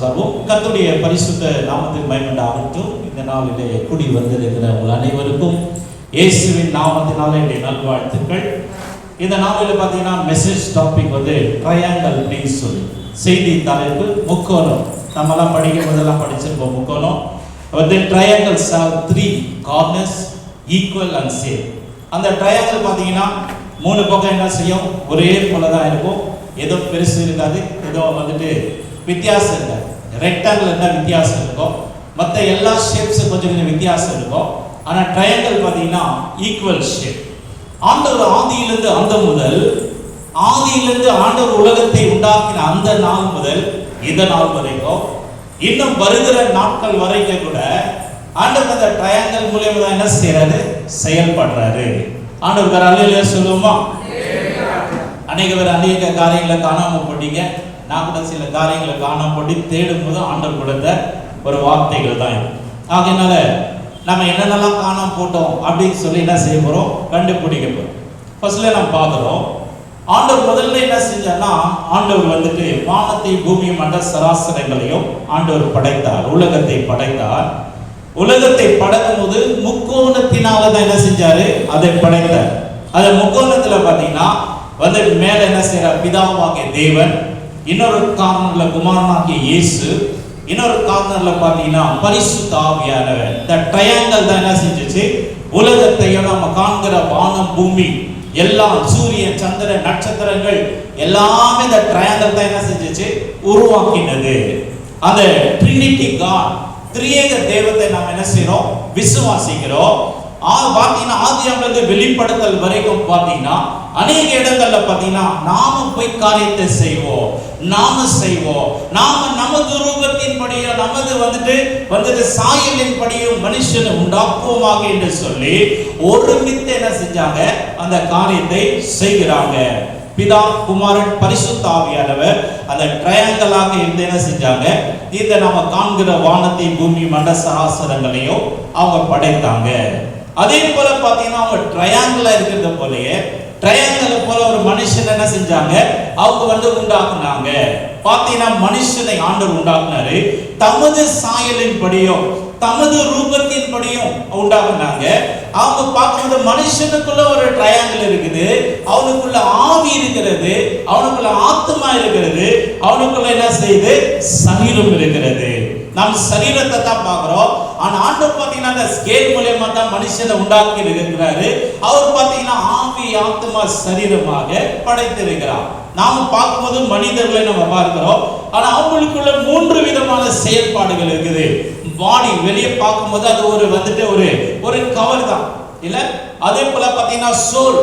உட்கார்வோம். கர்த்தருடைய பரிசுத்த நாமத்தின் மகிமையுண்டாகட்டும். இந்த நாளிலே கூடி வந்திருக்கிற உங்கள் அனைவருக்கும் இயேசுவின் நாமத்தினாலே என்னுடைய நல்வாழ்த்துக்கள். இந்த நாளில் பார்த்தீங்கன்னா மெசேஜ் டாபிக் வந்து ட்ரையாங்கல் அப்படின்னு சொல்லி செய்தி தலைப்பு முக்கோணம். நம்மலாம் படிக்கும் போதெல்லாம் படிச்சிருப்போம். முக்கோணம் வந்து triangles are 3 corners equal and same. அந்த ட்ரையாங்கல் பார்த்தீங்கன்னா 3 பக்கம் என்ன செய்யும், ஒரே போல தான் இருக்கும். ஏதோ பெருசு இருக்காது, ஏதோ வந்துட்டு வித்தியாசம் இருக்காது. ரெக்டாங்கிள் என்ன வித்தியாசம் இருக்கும், மற்ற எல்லா ஷேப்ஸும் கொஞ்சம் கொஞ்சம் வித்தியாசம் இருக்கும். ஆனால் ட்ரையாங்கல் பார்த்தீங்கன்னா ஈக்குவல் ஷேப். ஆண்டவர் ஆதியிலிருந்து அந்த முதல், ஆதியிலிருந்து ஆண்டவர் உலகத்தை உண்டாக்கின அந்த நாள் முதல் இந்த நாள் வரைக்கும், இன்னும் வருகிற நாட்கள் வரைக்கும் கூட ஆண்டவர் அந்த ட்ரையாங்கல் மூலியமா தான் என்ன செய்யறாரு, செயல்படுறாரு. ஆண்டவர் அல்லேலூயா சொல்லுவோமா? அநேக பேர் அநேக காரியங்களை காணாமல் போட்டீங்க. நான் கூட சில காரியங்களை காணாமல் போட்டு தேடும் போது ஆண்டவர் கொடுத்த ஒரு வார்த்தைகள் தான் இது. ஆகையினால நம்ம என்னென்னலாம் காணாமல் போட்டோம் அப்படின்னு சொல்லி என்ன செய்ய போகிறோம், கண்டுபிடிக்க போகிறோம். ஃபர்ஸ்ட்ல நம்ம பார்க்குறோம், ஆண்டவர் முதல்ல என்ன செஞ்சார்னா, ஆண்டவர் வந்துட்டு வானத்தை பூமியை மண்ட சராசரங்களையும் ஆண்டவர் படைத்தார், உலகத்தை படைத்தார். உலகத்தை படைக்கும் போது முக்கோணத்தினால தான் என்ன செஞ்சாரு, அதை படைத்தார். அந்த முக்கோணத்துல பார்த்தீங்கன்னா வந்து மேல என்ன செய்யறார், பிதாவாகிய தேவன், இன்னொரு கார்னர்ல குமாரனாகிய இயேசு, இன்னொரு கார்னர்ல பார்த்தீங்கன்னா பரிசுத்த ஆவியானவர். இந்த ட்ரையாங்கல் தான் என்ன செஞ்சுச்சு, உலகத்தையும் நம்ம காண்கிற வானம் பூமி எல்லாம், சூரியன் சந்திரன் நட்சத்திரங்கள் எல்லாமே இந்த ட்ரையாங்கல் தான் என்ன செஞ்சுச்சு, உருவாக்கினது. அந்த ட்ரினிட்டி காட், திரியேக தேவத்தை நாம் என்ன செய்யறோம், விசுவாசிக்கிறோம். பார்த்தீங்கன்னா ஆதியாகமத்திலிருந்து வெளிப்படுத்தல் வரைக்கும் பார்த்தீங்கன்னா அநேக இடங்கள்ல பார்த்தீங்கன்னா நாம போய் காரியத்தை செய்வோம், நாம நமது ரூபத்தின் படியும் நமது வந்துட்டு சாயலின் படியும் மனுஷனை உண்டாக்குவோமாக என்று சொல்லி ஒருமித்து என்ன செஞ்சாங்க, அந்த காரியத்தை செய்கிறாங்க. பிதா குமாரன் பரிசுத்த ஆவியானவர் அந்த ட்ரையாங்கலாக இருந்து என்ன செஞ்சாங்க, இந்த நாம காண்கிற வானத்தை பூமி மண்ட சராசரங்களையும் அவங்க படைத்தாங்க. அதே போல பார்த்தீங்கன்னா அவங்க ட்ரையாங்கிளா இருக்கிறத போலயே ட்ரையாங்கிள போல ஒரு மனுஷன் என்ன செஞ்சாங்க, அவங்க உண்டாக்குனாங்க. பார்த்தீங்கன்னா மனுஷனை ஆண்டவர் உண்டாக்குனாரு, தமது சாயலின் படியும் தமது ரூபத்தின் படியும் உண்டாக்குனாங்க. அவங்க பார்க்கும்போது மனுஷனுக்குள்ள ஒரு ட்ரையாங்கிள் இருக்குது, அவனுக்குள்ள ஆவி இருக்கிறது, அவனுக்குள்ள ஆத்மா இருக்கிறது, அவனுக்குள்ள என்ன செய்யுது, சரீரம் இருக்கிறது. நாம் சரீரத்தை தான் பார்க்கிறோம். ஆனா ஆண்டவர் பார்த்தீங்கன்னா அந்த ஸ்கேல் மூலமா தான் மனுஷனை உண்டாக்கி இருக்கிறாரு. அவர் பார்த்தீங்கன்னா ஆவி ஆத்மா சரீரமாக படைத்திருக்கிறார். நாம பார்க்கும்போது மனிதர்களை நம்ம பார்க்கிறோம், ஆனா அவங்களுக்குள்ள 3 விதமான செயல்பாடுகள் இருக்குது. பாடி வெளியே பார்க்கும்போது அது ஒரு கவர் தான் இல்ல. அதே போல பார்த்தீங்கன்னா சோல்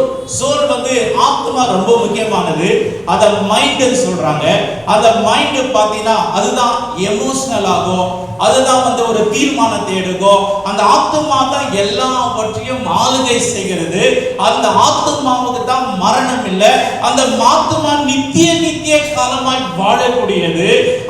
ஆத்மா ரொம்ப முக்கியமானது. அத மைண்ட் சொல்றாங்க. அந்த மைண்ட் பார்த்தீங்கன்னா அதுதான் எமோஷனல் ஆகும், அதுதான் ஒரு தீர்மானத்தை எடுக்கும். அந்த ஆத்மா தான் எல்லாவற்றையும் ஆளுகை செய்கிறது. அந்த ஆத்மாவுக்கு தான் மரணம் இல்லை. அந்த ஆத்மா நித்திய காலமாய் வாழக்கூடியது.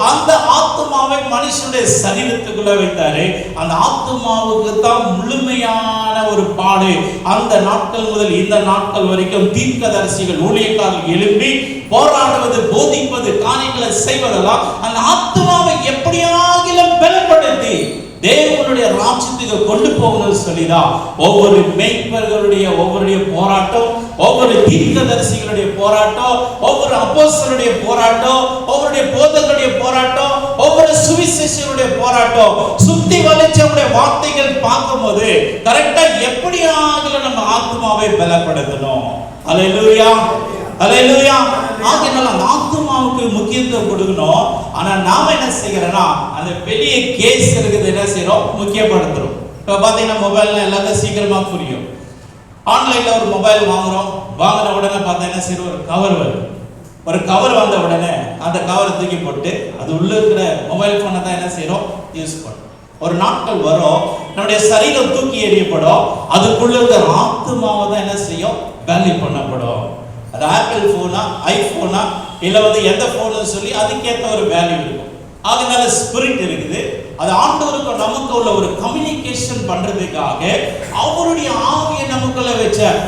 அந்த ஆத்மாவை மனுஷனுடைய சரீரத்துக்குள்ள வைத்தாரு. அந்த ஆத்மாவுக்கு தான் முழுமையான ஒரு பாடு. அந்த நாட்கள் முதல் இந்த நாட்கள் வரைக்கும் தீர்க்கதரிசிகள் ஊழியக்காரர்கள் எழும்பி போராடுவது, போதிப்பது, காரியங்களை செய்வதெல்லாம் அந்த ஆத்மாவை எப்படியாகிலும் பலப்படுத்தி தேவனுடைய ராஜ்யத்துக்கு கொண்டு போகணும்னு சொல்லிதான் ஒவ்வொரு மேய்ப்பர்களுடைய போராட்டம், ஒவ்வொரு தீர்க்கதரிசிகளுடைய போராட்டம், ஒவ்வொரு அப்போஸ்தலருடைய போராட்டம், ஒவ்வொரு போதகருடைய போராட்டம், ஒவ்வொரு சுவிசேஷருடைய போராட்டம். சுத்தி வளைச்சவருடைய வார்த்தைகள் பார்க்கும்போது கரெக்டா எப்படியாகிலும் நம்ம ஆத்மாவை பலப்படுத்தணும். அல்லேலூயா, அல்லேலூயா. ஆகையால அந்த ஆத்மாவுக்கு முக்கியத்துவம் கொடுக்கணும். ஆனா நாம என்ன செய்யறோம்னா, அந்த பெரிய கேஸ் இருக்குது என்ன செய்யறோம், முக்கியப்படுத்துறோம். இப்ப பாத்தீங்கன்னா மொபைல்ல எல்லாத்தையும் சீக்கிரமா புரியும். ஆன்லைன்ல ஒரு மொபைல் வாங்குறோம், வாங்கின உடனே பார்த்தா என்ன செய்யறோம், ஒரு கவர் வருது. ஒரு கவர் வந்த உடனே அந்த கவரை தூக்கி போட்டு அது உள்ள இருக்கிற மொபைல் போனை தான் என்ன செய்யறோம், யூஸ் பண்ணுறோம். ஒரு நாட்கள் வரும், நம்முடைய சரீரம் தூக்கி எறியப்படும், அதுக்குள்ள இருக்கிற ஆத்மாவை தான் என்ன செய்யும், வேல்யூ பண்ணப்படும். அது ஆப்பிள் போனா, ஐபோனா, இல்ல எந்த போனு சொல்லி அதுக்கேற்ற ஒரு வேல்யூ இருக்கும். அதனால ஸ்பிரிட் இருக்குது. அது ஆண்டவருக்கு நமக்கு உள்ள ஒரு கம்யூனிகேஷன் பண்றதுக்காக அவருடைய ஆவியை நமக்குள்ள வச்சார்.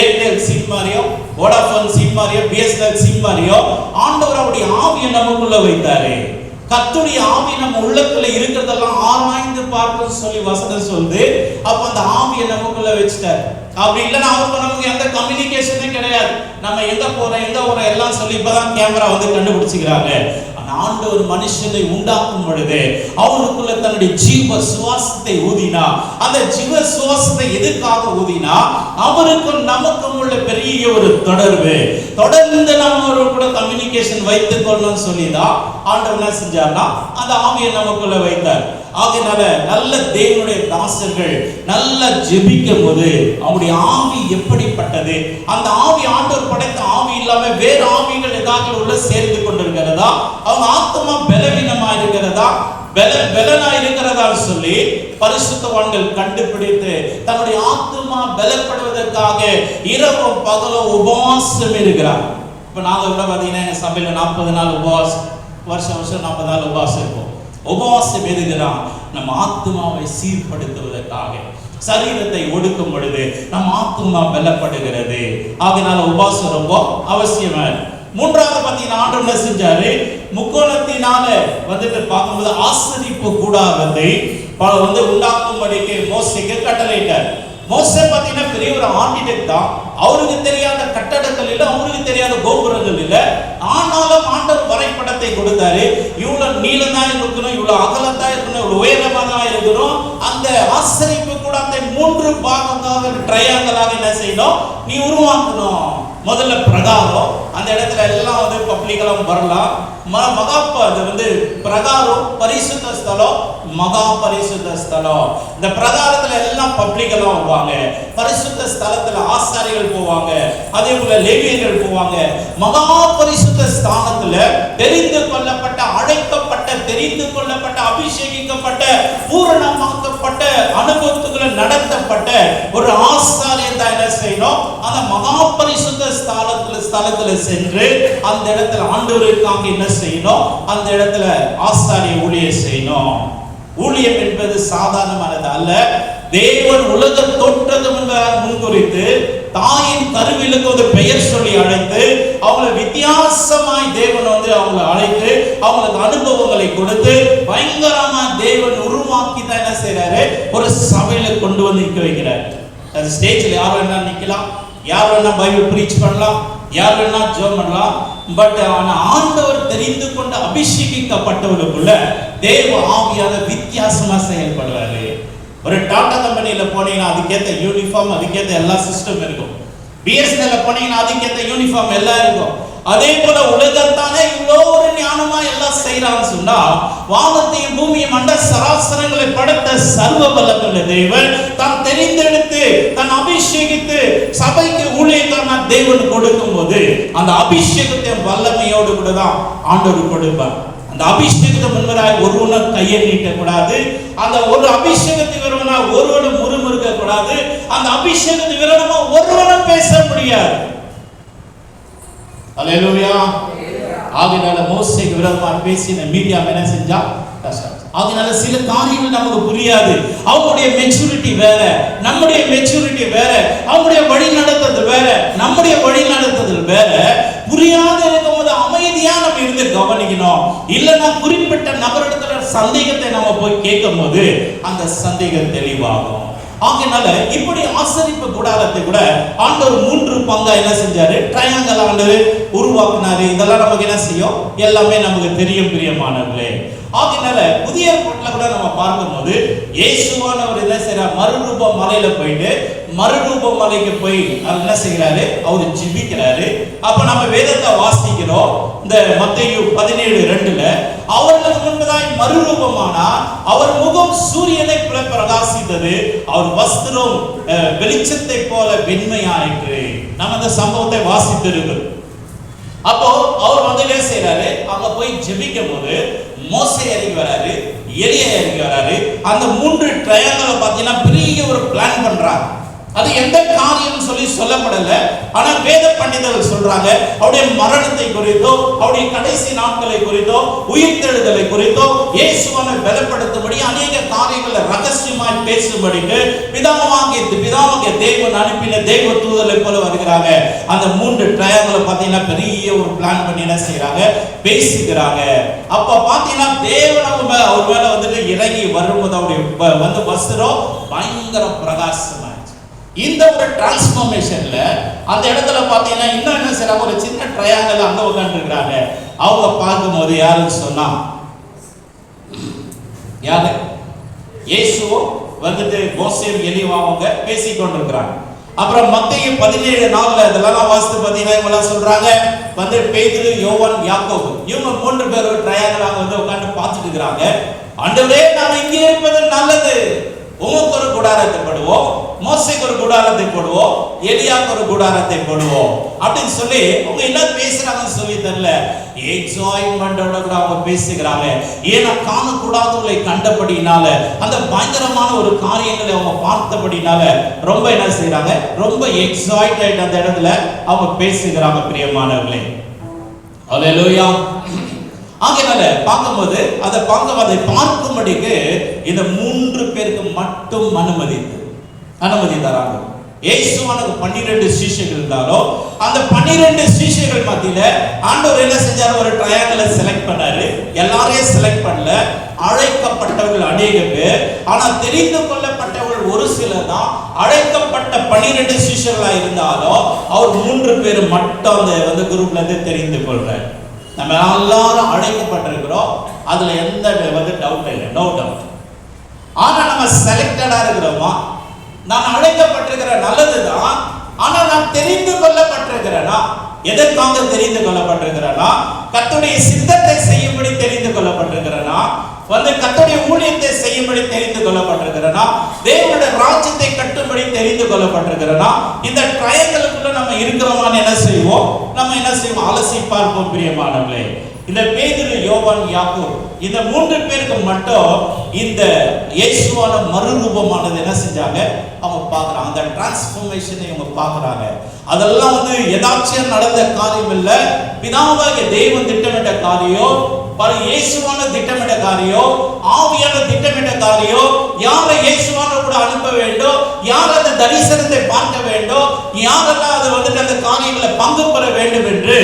ஏர்டெல் சிம் மாதிரியோ, வோடாஃபோன் சிம் மாதிரியோ, பிஎஸ்என்எல் சிம் மாதிரியோ ஆண்டவர் அவருடைய ஆவியை நமக்குள்ள வைத்தாரு. கர்த்தருடைய ஆவி நம்ம உள்ளத்துல இருக்கிறதெல்லாம் ஆராய்ந்து பார்க்க சொல்லி வசனம் சொல்லுது. அப்ப அந்த ஆவியை நமக்குள்ள வச்சுட்டாரு. அப்படி இல்லைன்னா அவருக்கு நமக்கு எந்த கம்யூனிகேஷனே கிடையாது. நம்ம எங்க போறோம் எங்க போறோம் எல்லாம் சொல்லி இப்பதான் கேமரா வந்து கண்டுபிடிச்சுக்கிறாங்க. ஆண்டவர் மனுஷனை உண்டாக்கும் பொழுது அவருக்குள்ள தன்னுடைய ஜீவ சுவாசத்தை ஊதினா. அந்த ஜீவ சுவாசத்தை எதுக்காக ஊதினா? அவருக்கும் நமக்கும் உள்ள பெரிய ஒரு தொடர்பு, தொடர்ந்து நம்ம அவரோட கூட கம்யூனிகேஷன் வைத்துக் கொள்ளணும்னு சொல்லிதான் ஆண்டவர் என்ன செஞ்சார்னா அந்த ஆவியை நமக்குள்ள வைத்தார். ஆகையினால நல்ல தேவனுடைய தாசர்கள் நல்லா ஜெபிக்கும் போது அவருடைய ஆவி எப்படிப்பட்டது? அந்த ஆவி ஆண்டவர் படைத்த ஆவி இல்லாம வேறு ஆவிகள் ஏதாவது உள்ள சேர்ந்து கொண்டிருக்கிறதா? அவங்க ஆத்மா பலவீனமா இருக்கிறதா, பலனா இருக்கிறதா சொல்லி பரிசுத்தவான்கள் கண்டுபிடித்து தன்னுடைய ஆத்மா பலப்படுவதற்காக இரவும் பகலும் உபவாசம் இருக்கிறார். இப்ப நாங்க கூட பாத்தீங்கன்னா எங்க சபையில 40 நாள் உபவாசம், வருஷம் 40 நாள் உபவாசம் இருக்கும். உபவாசம் எதுக்குதான்? நம்ம ஆத்மாவை சீர்படுத்துவதற்காக. சரீரத்தை ஒடுக்கும் பொழுது நம்ம ஆத்மா பலப்படுகிறது. அதனால உபவாசம் ரொம்ப அவசியமா. மூன்றாவது பாத்தீங்கன்னா ஆண்டவர் என்ன செஞ்சாரு? முக்கோணத்தினால வந்துட்டு பார்க்கும்போது ஆசரிப்பு கூடாரத்தை வந்து உண்டாக்கும்படிக்கு மோசேக்கு கட்டளையிட்டார். மோசே பாத்தீங்கன்னா பெரிய ஒரு ஆர்கிடெக்ட் தான். அவருக்கு தெரியாத கட்டடங்கள் இல்லை, அவருக்கு தெரியாத கோபுரங்கள் இல்லை. ஆனாலும் ஆண்டவர் வரைபடத்தை கொடுத்தாரு. இவ்வளவு நீளம் தான் இருக்கணும், இவ்வளவு அகலம் தான் இருக்கணும், இவ்வளவு உயரமா தான் இருக்கணும். அந்த ஆசரிப்பு கூடாரத்தை 3 பாகங்களாக ட்ரையாங்கலாக என்ன செய்யணும்? நீ உருவாக்கணும். முதல்ல பிரகாரம், அந்த இடத்துல எல்லாம் வந்து பப்ளிக்கெல்லாம் வரலாம். அது வந்து பிரகாரம், பரிசுத்த ஸ்தலம், மகா பரிசுத்த ஸ்தலம். இந்த பிரகாரத்துல எல்லாம் பப்ளிக்கெல்லாம் வருவாங்க. பரிசுத்த ஸ்தலத்துல ஆசாரிகள் போவாங்க, அதே போல லேவியர்கள் போவாங்க. மகா பரிசுத்த ஸ்தானத்துல தெரிந்து கொள்ளப்பட்ட, அழைக்கப்பட்ட, தெரிந்து கொள்ளப்பட்ட, அபிஷேகிக்கப்பட்ட, பூரணமாக்கப்பட்ட, அனுபவத்துக்குள்ள நடத்தப்பட்ட ஒரு ஆசாரியன் தான் என்ன செய்யணும்? அந்த மகா பரிசுத்த ஸ்தலத்துல சென்று அந்த இடத்துல ஆண்டவருக்காக என்ன செய்யணும்? அந்த இடத்துல ஆசாரிய ஊழியம் செய்யணும். ஊழியம் என்பது சாதாரணமானது அல்ல. தேவன் உலக தோற்றது முன்குறித்து தாயின் கருவிலுக்கு ஒரு பெயர் சொல்லி அழைத்து அவங்களை வித்தியாசமாய் தேவன் வந்து அவங்களை அழைத்து அவங்களுக்கு அனுபவங்களை கொடுத்து பயங்கரமா தேவன் உருவாக்கி தான் என்ன செய்யறாரு? ஒரு சபையில கொண்டு வந்து நிற்க வைக்கிறார். அந்த ஸ்டேஜ்ல யார் வேணா நிக்கலாம், யார் வேணா பைபிள் பிரீச் பண்ணலாம், யார் வேணா ஜெபம் பண்ணலாம். பட் ஆண்டவர் தெரிந்து கொண்டு அபிஷேகிக்கப்பட்டவர்களுக்குள்ள தேவ ஆவியால வித்தியாசமா செயல்படுவாரு. ஒரு டாடா கம்பெனியில போனீங்கன்னா அதுக்கேற்ற யூனிஃபார்ம், அதுக்கேற்ற எல்லா சிஸ்டம் இருக்கும். பிஎஸ்என்எல்ல போனீங்கன்னா அதுக்கேற்ற யூனிஃபார்ம் எல்லாம் இருக்கும். அதே போல உலகத்தானே இவ்வளோ ஒரு ஞானமா எல்லாம் செய்யறான்னு சொன்னா, வானத்தையும் பூமியும் அண்ட சராசரங்களை படைத்த சர்வ வல்லமையுள்ள தேவன் தான் தெரிந்தெடுத்து தன் அபிஷேகித்து சபைக்கு ஊழியக்கான தேவன் கொடுக்கும் போது அந்த அபிஷேகத்தை வல்லமையோடு கூட தான் ஆண்டவர் கொடுப்பார். அந்த அபிஷேகத்தை முன்வராய் ஒருவனும் கையை நீட்ட கூடாது. அந்த ஒரு அபிஷேகத்தை விரவனா ஒருவனும் முறுமுறுக்க கூடாது. அந்த அபிஷேகத்தை விரவனா ஒருவனும் பேச முடியாது. அல்லேலூயா. ஆகையால மோசேக்கு விரோதமா பேசின மீடியா என்ன செஞ்சா? கஷ்டம். அதனால சில காரியங்கள் நமக்கு புரியாது. அவங்களுடைய மெச்சூரிட்டி வேற, நம்முடைய மெச்சூரிட்டி வேற, அவங்களுடைய வழி நடத்துறது வேற, நம்முடைய வழி நடத்துறது வேற. புரியாத இருக்கும்போது அமைதியா நம்ம இருந்து கவனிக்கணும். இல்லைன்னா குறிப்பிட்ட நபரிடத்துல சந்தேகத்தை நம்ம போய் கேட்கும் போது அந்த சந்தேகம் தெளிவாகும். ஆகையால இப்படி ஆசரிப்பு கூடாரத்தை கூட ஆண்டவர் 3 பங்கா என்ன செஞ்சாரு? ட்ரையாங்கல் ஆண்டவர் உருவாக்குனாரு. இதெல்லாம் நமக்கு என்ன செய்யும்? எல்லாமே நமக்கு தெரியும் பிரியமானவர்களே. ஆகையால புதிய ஏற்பாட்டுல கூட நம்ம பார்க்கும்போது இயேசுவானவர் என்ன செய்யறார்? மறுரூப மலையில போயிட்டு மறுரூப மலைக்கு போய் என்ன செய்யறாரு? அவரு ஜெபிக்கிறாரு. அப்ப நம்ம வேதத்தை வாசிக்கிறோம். இந்த மத்தேயு 17:2 அவர்களுக்கு முன்பதாய் மறுரூபமானா அவர் முகம் சூரியனை போல பிரகாசித்தது, அவர் வஸ்திரம் வெளிச்சத்தை போல வெண்மையாயிற்று. நம்ம இந்த சம்பவத்தை வாசித்திருக்கிறோம். அப்போ அவர் வந்து என்ன செய்யறாரு? அங்க போய் ஜெபிக்கும் போது மோசே இறங்கி வராரு, எலியா இறங்கி வராரு. அந்த 3 ட்ரையாங்கலை பார்த்தீங்கன்னா பெரிய ஒரு பிளான் பண்றாங்க. அது எந்த காரியம் சொல்லி சொல்லப்படல. ஆனா வேத பண்டிதர்கள் சொல்றாங்க அவருடைய மரணத்தை குறித்தோ, அவருடைய கடைசி நாட்களை குறித்தோ, உயிர்த்தெழுதலை குறித்தோ, இயேசுவை பலப்படுத்தும்படி அநேக காரியங்களை ரகசியமாய் பேசும்படிக்கு பிதாவாகிய பிதாவாகிய தேவன் அனுப்பின தேவ தூதரை போல வருகிறாங்க. அந்த 3 ட்ரையாங்கிளை பார்த்தீங்கன்னா பெரிய ஒரு பிளான் பண்ணி என்ன செய்யறாங்க, பேசிக்கிறாங்க. அப்ப பார்த்தீங்கன்னா தேவன் அவர் மேல வந்துட்டு இறங்கி வரும்போது அவருடைய வந்து வஸ்திரம் பயங்கர பிரகாசமாச்சு. இந்த ஒரு டிரான்ஸ்ஃபர்மேஷன்ல அந்த இடத்துல பார்த்தீங்கன்னா இன்னும் என்ன செய்யறாங்க, ஒரு சின்ன ட்ரையாங்கிள் அங்க உட்கார்ந்து இருக்கிறாங்க. அவங்க பார்க்கும்போது யாருன்னு சொன்னா, யாரு? இயேசுவோ வந்துட்டு மோசேயும் எலியாவும் பேசிக்கொண்டிருக்கிறாங்க. அப்புறம் மத்தேயு 17:4 இதெல்லாம் வாசித்து பார்த்தீங்கன்னா இவங்க சொல்றாங்க வந்து பேதுரு, யோவான், யாக்கோபு இவங்க 3 பேர் ஒரு ட்ரையாங்கிளாக வந்து உட்கார்ந்து பார்த்துட்டு இருக்கிறாங்க. ஆண்டவரே, நாம இங்கே இருப்பது நல்லது. உமக்கு ஒரு கூடாரத்தை போடுவோம், மோசேக்கு ஒரு கூடாரத்தை போடுவோம், எலியாவுக்கு ஒரு கூடாரத்தை போடுவோம் அப்படின்னு சொல்லி அவங்க என்ன பேசுறாங்கன்னு சொல்லி தெரியல. எக்ஸாய்ட்மெண்டோட கூட அவங்க பேசுகிறாங்க. ஏன்னா காணக்கூடாதவர்களை கண்டபடினால, அந்த பயங்கரமான ஒரு காரியங்களை அவங்க பார்த்தபடினால ரொம்ப என்ன செய்யறாங்க, ரொம்ப எக்ஸைட்டட் அந்த இடத்துல அவங்க பேசுகிறாங்க. பிரியமானவர்களே, அல்லேலூயா. ஆகையால பார்க்கும்போது அதை பார்க்கும்படிக்கு இந்த 3 பேருக்கு மட்டும் அனுமதி தராங்க. இயேசுவானுக்கு 12 சீஷர்கள் இருந்தாலும் அந்த 12 சீஷர்கள் மத்தியில ஆண்டவர் என்ன செஞ்சாரு, ஒரு ட்ரையாங்கிளை செலக்ட் பண்ணாரு. எல்லாரையும் செலக்ட் பண்ணல. அழைக்கப்பட்டவர்கள் அநேக பேர், ஆனா தெரிந்து கொள்ளப்பட்டவர்கள் ஒரு சிலர் தான். அழைக்கப்பட்ட 12 சீஷர்களா இருந்தாலும் அவர் 3 பேர் மட்டும் அந்த வந்து குரூப்ல இருந்து தெரிந்து கொள்றாரு. நம்ம எல்லாரும் அழைக்கப்பட்டிருக்கிறோம், அதுல எந்த வந்து டவுட் இல்லை, நோ டவுட். ஆனா நம்ம செலக்டடா இருக்கிறோமா? நான் அழைக்கப்பட்டிருக்கிறேன், நல்லதுதான். ஆனா நான் தெரிந்து கொள்ளப்பட்டிருக்கிறேனா? எதற்காக தெரிந்து கொள்ளப்பட்டிருக்கிறேனா? கர்த்தருடைய சித்தத்தை செய்யும்படி தெரிந்து கொள்ளப்பட்டிருக்கிறேனா? வந்து கர்த்தருடைய ஊழியத்தை செய்யும்படி தெரிந்து கொள்ளப்பட்டிருக்கிறேனா? தேவனுடைய ராஜ்யத்தை கட்டும்படி தெரிந்து கொள்ளப்பட்டிருக்கிறேனா? இந்த ட்ரையாங்கிளுக்குள்ள நம்ம இருக்கிறோமான்னு என்ன செய்வோம், அலசி பார்ப்போம். பிரியமானவர்களே, இந்த பேதுரு, யோவான், யாக்கோபு இந்த 3 பேருக்கு மட்டும் இந்த இயேசுவான மறுரூபமானது என்ன செஞ்சாங்க, அவங்க பார்க்கறாங்க. அந்த டிரான்ஸ்ஃபர்மேஷனை அவங்க பார்க்கறாங்க. அதெல்லாம் வந்து எதாச்சும் நடந்த காரியம் இல்ல. பிதாவாகிய தேவன் திட்டமிட்ட காரியம், இயேசுவான திட்டமிட்ட காரியம், ஆவியான திட்டமிட்ட காரியம். யாரை இயேசுவான கூட அனுப்ப வேண்டும், யார் அந்த தரிசனத்தை பார்க்க வேண்டும், யாரெல்லாம் அது வந்துட்டு அந்த காரியங்களை பங்கு பெற வேண்டும் என்று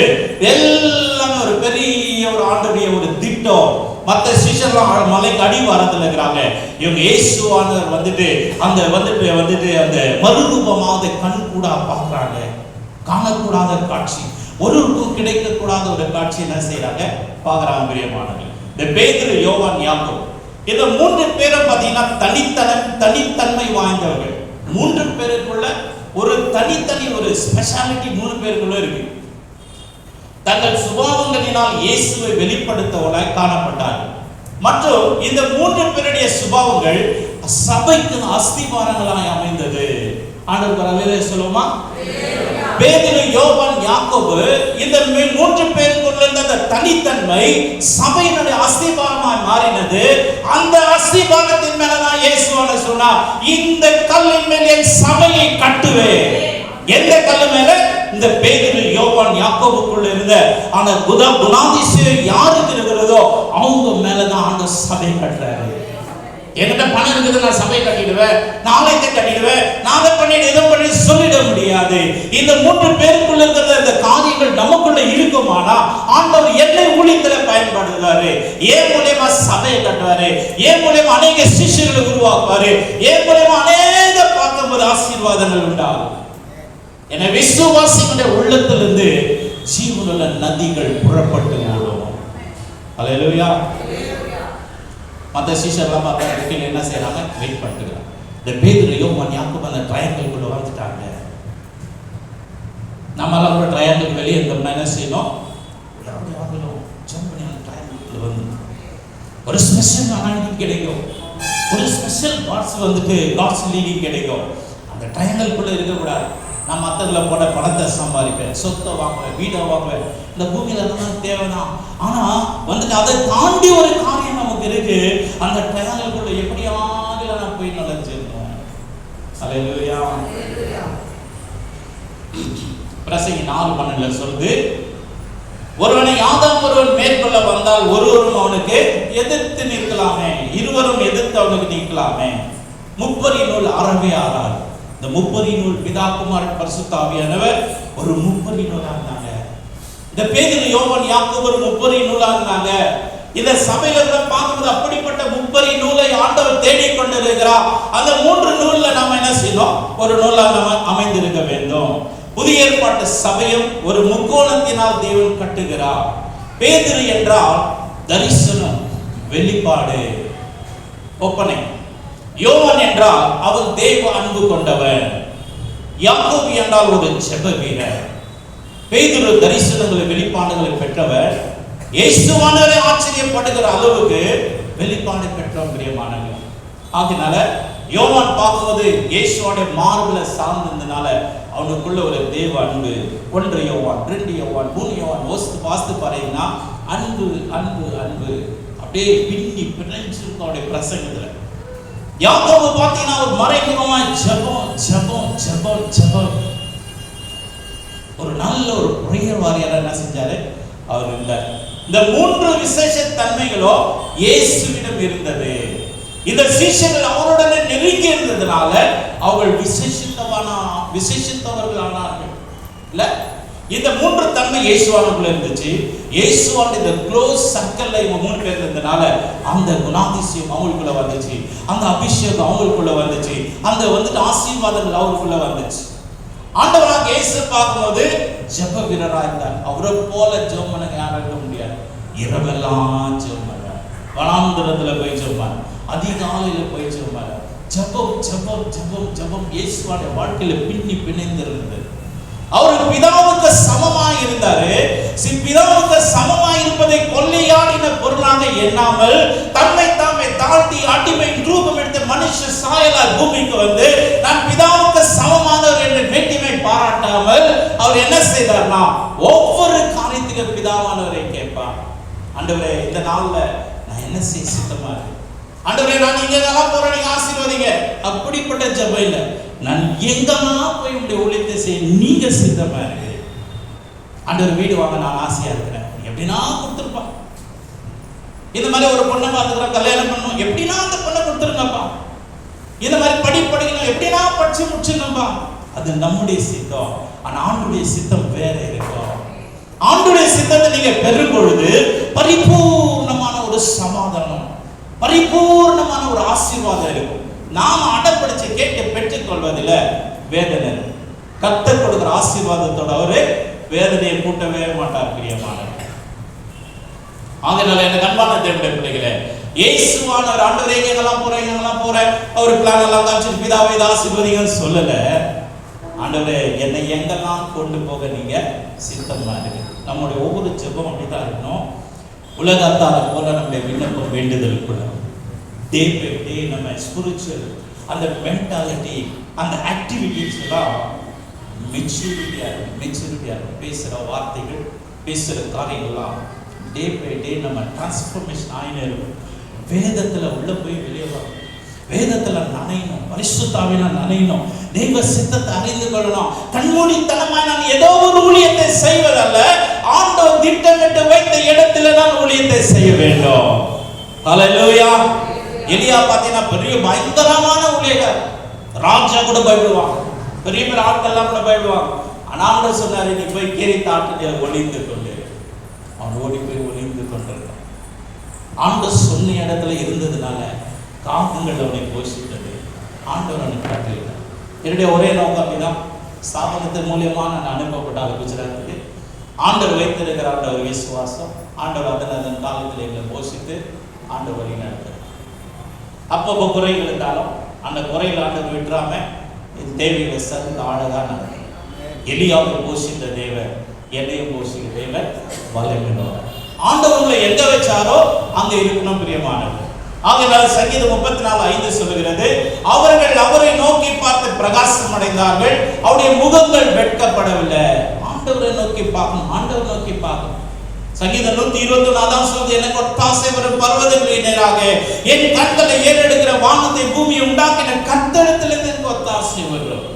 எல்லாமே ஒரு பெரிய ஒரு ஆண்டுடைய ஒரு திட்டம். மற்ற சிஷ்யர்கள் மலைக்கு அடிவாரத்தில் இருக்கிறாங்க. இவங்க இயேசுவானவர் வந்துட்டு அந்த மறுரூபமாக கண் கூட பார்க்கறாங்க. காணக்கூடாத காட்சி, ஒருவருக்கும் கிடைக்கக்கூடாத ஒரு காட்சி என்ன செய்யறாங்க, பார்க்கறாங்க. பிரியமானவர்களே, இந்த பேதுரு, யோவான், யாக்கோபு இந்த 3 பேரும் பார்த்தீங்கன்னா தனித்தன்மை வாய்ந்தவர்கள். 3 பேருக்குள்ள ஒரு தனித்தனி ஒரு ஸ்பெஷாலிட்டி 3 பேருக்குள்ள இருக்கு. தங்கள் சுபாவங்களினால் இயேசுவை வெளிப்படுத்தவர்களாய் காணப்பட்டார்கள். மற்றும் இந்த 3 பேருடைய சுபாவங்கள் சபைக்கு அஸ்திவாரங்களாய் அமைந்தது. ஆண்டவர் அல்லேலூயா சொல்லுமா? பேதுரு, யோவான், யாக்கோபு இந்த 3 பேருக்குள்ள இருந்த தனித்தன்மை சபையினுடைய அஸ்திவாரமாய் மாறினது. அந்த அஸ்திவாரத்தின் மேலதான் இயேசுவான சொன்னார், இந்த கல்லின் மேல் என் சபையை கட்டுவேன். எந்த கல்லு மேல? இந்த பேதுரு, யோவான், யாக்கோபுக்குள்ள இருந்த அந்த குணாதிசயம் யாருக்கு இருக்கிறதோ அவங்க மேலதான் அந்த சபை கட்டுறாரு. என்கிட்ட பணம் இருக்குது, நான் சபை கட்டிடுவேன், நாளைக்கு கட்டிடுவேன், நான் அதை பண்ணிட்டு இதை பண்ணி சொல்லிட முடியாது. இந்த 3 பேருக்குள்ள இருக்கிற இந்த காரியங்கள் நமக்குள்ள இருக்குமானா ஆண்டவர் என்னை ஊழியத்துல பயன்படுத்துவாரு. ஏன் மூலமா சபையை கட்டுவாரு, ஏன் மூலமா அநேக சிஷ்யர்களை உருவாக்குவாரு, ஏன் மூலமா அநேக பார்க்கும்போது ஆசீர்வாதங்கள் உண்டாகும். என விசுவாசிகளுடைய உள்ளத்திலிருந்து ஜீவனுள்ள நதிகள் புறப்பட்டு ஓடும். அல்லேலூயா. மற்ற சீஷர்லாம் பார்த்தா என்ன செய்யறாங்க, வெயிட் பண்ணிட்டுக்கிறாங்க. இந்த பேதுரு, யோவான், யாக்கோபு அந்த ட்ரையாங்கிள்குள்ள வந்துட்டாங்க. நம்மளால ஒரு ட்ரையாங்கிள் வெளியே இருந்தோம்னா என்ன செய்யணும், ஜம்ப் பண்ணி அந்த ட்ரையாங்கிள்குள்ள வந்து ஒரு ஸ்பெஷல் அனாலிட்டிக் கிடைக்கும், ஒரு ஸ்பெஷல் காட்ஸ் வந்துட்டு காட்ஸ் லீடிங் கிடைக்கும். அந்த ட்ரையாங்கிள்குள்ள இருக்கக்கூடாது. நான் மற்றவங்களை போட பணத்தை சம்பாதிப்பேன், சொத்தை வாங்குவேன், வீடை வாங்குவேன், இந்த பூமியில தான் தேவைதான். ஆனா வந்துட்டு அதை தாண்டி ஒரு காரியம் நமக்கு இருக்கு. அந்த ட்ரையாங்கிள்குள்ள எப்படியாவது நான் போய் நுழைஞ்சிருந்தேன். அல்லேலூயா. பிரசங்கி 4:12 சொல்லுது, ஒருவனை யாதாம் ஒருவன் மேற்கொள்ள வந்தால் ஒருவரும் அவனுக்கு எதிர்த்து நிற்கலாமே, இருவரும் எதிர்த்து அவனுக்கு நிற்கலாமே, முப்பரின் நூல் அறவே ஆறாது. இந்த முப்பரி நூல் பிதா குமாரன் பரிசுத்த ஆவியானவர் ஒரு முப்பரி நூலா இருந்தாங்க. இந்த பேதுரு யோவான் யாக்கோபு ஒரு முப்பரி நூலா இருந்தாங்க. இந்த சபையில பார்க்கும்போது அப்படிப்பட்ட முப்பரி நூலை ஆண்டவர் தேடிக் கொண்டிருக்கிறார். அந்த 3 நூல்ல நாம என்ன செய்யணும்? ஒரு நூலா நாம அமைந்திருக்க வேண்டும். புதிய ஏற்பாட்டு சபையும் ஒரு முக்கோணத்தினால் தேவன் கட்டுகிறார். பேதுரு என்றால் தரிசனம், வெளிப்பாடு, ஒப்பனை. யோவான் என்றால் அவர் தேவ அன்பு கொண்டவர். யாக்கோபு என்றால் ஒரு ஜெப வீரர். பேதுரு தரிசனங்களை, வெளிப்பாடுகளை பெற்றவர். இயேசுவானவரை ஆச்சரியப்படுகிற அளவுக்கு வெளிப்பாடு பெற்றவர் பிரியமானவர்களே. ஆகினால யோவான் பார்க்கும்போது இயேசுவோட மார்புல சார்ந்ததுனால அவனுக்குள்ள ஒரு தேவ அன்பு. 1 யோவான், 2 யோவான், 3 யோவான் வாஸ்து பாருங்கன்னா அன்பு அன்பு அன்பு அப்படியே பின்னி பிணைஞ்சிருக்கும் அவருடைய பிரசங்கத்துல. யாக்கோபு பார்த்தீங்கன்னா ஒரு மறைமுகமா ஜெபம் ஜெபம் ஜெபம் ஜெபம். ஒரு நல்ல ஒரு பிரேயர் வாரியரா என்ன செஞ்சாரு அவர் இருந்தார். இந்த 3 விசேஷ தன்மைகளோ இயேசுவிடம் இருந்தது. இந்த சீஷர்கள் அவருடன் நெருங்கி இருந்ததனால அவர்கள் விசேஷித்தவர்களானார்கள். இல்ல, இந்த 3 தன்மை இயேசுவானுக்குள்ள இருந்துச்சு. இயேசுவான இந்த க்ளோஸ் சர்க்கிள்ல இவங்க 3 பேர் இருந்ததனால அந்த குணாதிசயம் அவங்களுக்குள்ள வந்துச்சு, அந்த அபிஷேகம் அவங்களுக்குள்ள வந்துச்சு, அந்த ஆசீர்வாதங்கள் அவங்களுக்குள்ள வந்துச்சு. ஆண்டவராக இயேசு பார்க்கும்போது ஜெப வீரரா இருந்தார். அவரை போல ஜெபம் பண்ண யாரும் இருக்க முடியாது. இரவெல்லாம் ஜெபம் பண்ணார், வனாந்தரத்துல போய் ஜெபம் பண்ணார், அதிகாலையில போய் ஜெபம் பண்ணார். ஜெபம் ஜெபம் ஜெபம் ஜெபம் இயேசுவோட வாழ்க்கையில பின்னி பிணைந்து இருந்தது. அவர் பிதாவுக்கு சமமாய் இருந்தாரு. பிதாவுக்கு சமமாய் இருப்பதை கொள்ளையாடின பொருளாக எண்ணாமல் தன்னை தாமே தாழ்த்தி அடிமை ரூபம் எடுத்து மனுஷ சாயலால் பூமிக்கு வந்து நான் பிதாவுக்கு சமமானவர் என்று மேட்டிமை பாராட்டாமல் அவர் என்ன செய்தார்னா ஒவ்வொரு காரியத்துக்கு பிதாவானவரை கேட்பார். ஆண்டவரே, இந்த நாள்ல நான் என்ன செய்ய சித்தமா இருக்கு? ஆண்டவரே, நான் இங்கெல்லாம் போறேன், நீங்க ஆசீர்வதிங்க. அப்படிப்பட்ட ஜெபம் இல்லை. நான் எங்கெல்லாம் போய் உங்களுடைய ஊழியத்தை செய்ய நீங்க சித்தமா இருக்கு. ஆண்டவர் வீடு வாங்க நான் ஆசையா இருக்கிறேன், எப்படின்னா கொடுத்துருப்பா. இந்த மாதிரி ஒரு பொண்ணை பார்த்துக்கிறேன், கல்யாணம் பண்ணணும், எப்படின்னா அந்த பொண்ணை கொடுத்துருங்கப்பா. இந்த மாதிரி படிக்கணும், எப்படின்னா படிச்சு முடிச்சுங்கப்பா. அது நம்முடைய சித்தம். ஆனா ஆண்டுடைய சித்தம் வேற இருக்கும். ஆண்டுடைய சித்தத்தை நீங்க பெறும் பொழுது பரிபூர்ணமான ஒரு சமாதானம், பரிபூர்ணமான ஒரு ஆசீர்வாதம் இருக்கும். நாம அடப்பிடிச்சு கேட்டு பெற்றுக் கொள்வதில் வேதனை. கர்த்தர் கொடுக்கிற ஆசீர்வாதத்தோட அவரு வேதனையை கூட்டவே மாட்டார் பிரியமானவர். ஆகையால எனக்கு அன்பான தேவனுடைய பிள்ளைகளே, இயேசுவானவர் ஆண்டவரே எங்கெல்லாம் போறேன் அவர் பிளான் எல்லாம் காமிச்சு பிதாவை ஆசீர்வதிங்கன்னு சொல்லல. ஆண்டவரே, என்னை எங்கெல்லாம் கொண்டு போக நீங்க சித்தமா இருக்கு. நம்முடைய ஒவ்வொரு ஜெபம் அப்படித்தான் இருக்கணும். உலகத்தார போல நம்முடைய விண்ணப்பம் வேண்டுதலுக்குள்ள டே பை டே நம்ம ஸ்பிரிச்சுவல் அந்த மென்டாலிட்டி, அந்த ஆக்டிவிட்டீஸ் எல்லாம் மெச்சூரிட்டியா இருக்கும். பேசுகிற வார்த்தைகள், பேசுகிற காரியங்கள்லாம் டே பை டே நம்ம டிரான்ஸ்ஃபர்மேஷன் ஆகினே இருக்கும். வேதத்தில் உள்ள போய் வெளியே வரும், வேதத்தில் நனையணும், பரிசுத்தாவினால் நனையணும், தெய்வ சித்தத்தை அறிந்து கொள்ளணும். கண்மூடித்தனமாய் நான் ஏதோ ஒரு ஊழியத்தை செய்வதல்ல, ஆண்டவர் திட்டமிட்டு வைத்த இடத்துல நான் ஊழியத்தை செய்ய வேண்டும். ஹல்லேலூயா. எலியா பார்த்தீங்கன்னா பெரிய பயங்கரமான ஊழியர், ராஜா கூட பயப்படுவாங்க, பெரிய பெரிய ஆட்கள்லாம் கூட பயப்படுவாங்க. ஆனால் சொன்னாரு, நீ போய் கேரித் ஆற்றிலே ஒளிந்து கொண்டு. அவன் ஓடி போய் ஒளிந்து கொண்டிருக்கான். ஆண்டவர் சொன்ன இடத்துல இருந்ததுனால காகங்கள் அவனை போஷித்தது. ஆண்டவர் அவனை காட்டினார். என்னுடைய ஒரே நோக்கம் அப்படிதான், ஸ்தாபனத்தின் மூலியமா நான் அனுப்பப்பட்ட குஜராத்துக்கு ஆண்டவர் வைத்திருக்கிறார் ஒரு விசுவாசம். ஆண்டவர் அதன் காலத்தில் எங்களை போஷித்து ஆண்டவர் வழி நடத்துகிறார். அப்பப்போ குறைகள் இருந்தாலும் அந்த குறைகள் ஆண்டவர் விட்டுறாம இது தேவைகளை சந்த ஆழகா நடக்கும். எலியாவை போஷித்த தேவர் என்னையும் போஷித்த தேவர் வல்லமையுள்ளவர். ஆண்டவர்களை எங்க வச்சாரோ அங்க இருக்கணும் பிரியமானவர். ஆகையால் சங்கீதம் 34:5 சொல்லுகிறது, அவர்கள் அவரை நோக்கி பார்த்து பிரகாசம் அடைந்தார்கள், அவருடைய முகங்கள் வெட்கப்படவில்லை. ஆண்டவரை நோக்கி பார்க்கணும், ஆண்டவர் நோக்கி பார்க்கணும். சங்கீதம் 124 சொல்லுது, எனக்கு ஒத்தாசை வரும் பர்வதங்களின் நேராக என் கண்களை ஏறெடுக்கிற வானத்தை பூமியை உண்டாக்கின கர்த்தரிடத்திலிருந்து எனக்கு ஒத்தாசை வரும்.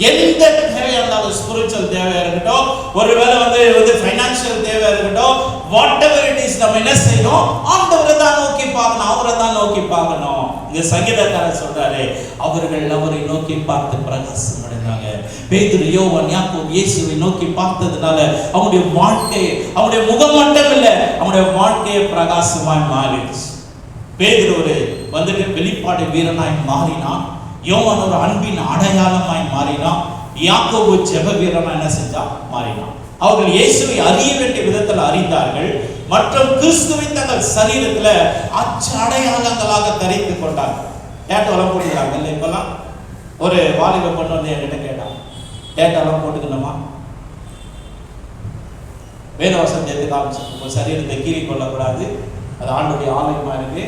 எந்த தேவையா இருந்தாலும், ஸ்பிரிச்சுவல் தேவையா இருக்கட்டும், ஒருவேளை வந்து ஃபைனான்சியல் தேவையா இருக்கட்டும், வாட் எவர் இட் இஸ், நம்ம என்ன செய்யணும்? ஆண்டவரை தான் நோக்கி பார்க்கணும், அவரை தான் நோக்கி பார்க்கணும். இங்க சங்கீதக்காரர் சொல்றாரு, அவர்கள் அவரை நோக்கி பார்த்து பிரகாசம் அடைந்தாங்க. பேதுரு, யோவான், யாக்கோபு இயேசுவை நோக்கி பார்த்ததுனால அவங்களுடைய வாழ்க்கை, அவங்களுடைய முகம் மட்டும் இல்லை, அவங்களுடைய வாழ்க்கையை பிரகாசமாய் மாறிடுச்சு. பேதுரு ஒரு வந்துட்டு வெளிப்பாடு வீரனாய் மாறினான். யோவான் ஒரு அன்பின் அடையாளமாய் மாறினான். யாக்கோபு ஜெப வீரனாய் என்ன செஞ்சா மாறினான். அவர்கள் இயேசுவை அறிய வேண்டிய விதத்தில் அறிந்தார்கள். மற்றும் கிறிஸ்துவை தங்கள் சரீரத்துல அச்ச அடையாளங்களாக தரித்துக் கொண்டார்கள். டேட்டோலாம் போட்டுக்கிறாங்க இல்லை? இப்பெல்லாம் ஒரு வாலிப பொண்ணு வந்து என்கிட்ட கேட்டான், டேட்டோலாம் போட்டுக்கணுமா? வேதவசம் சேர்த்து காமிச்சு, உங்கள் சரீரத்தை கீறி கொள்ளக்கூடாது, அது ஆண்டுடைய ஆலயமா இருக்கு.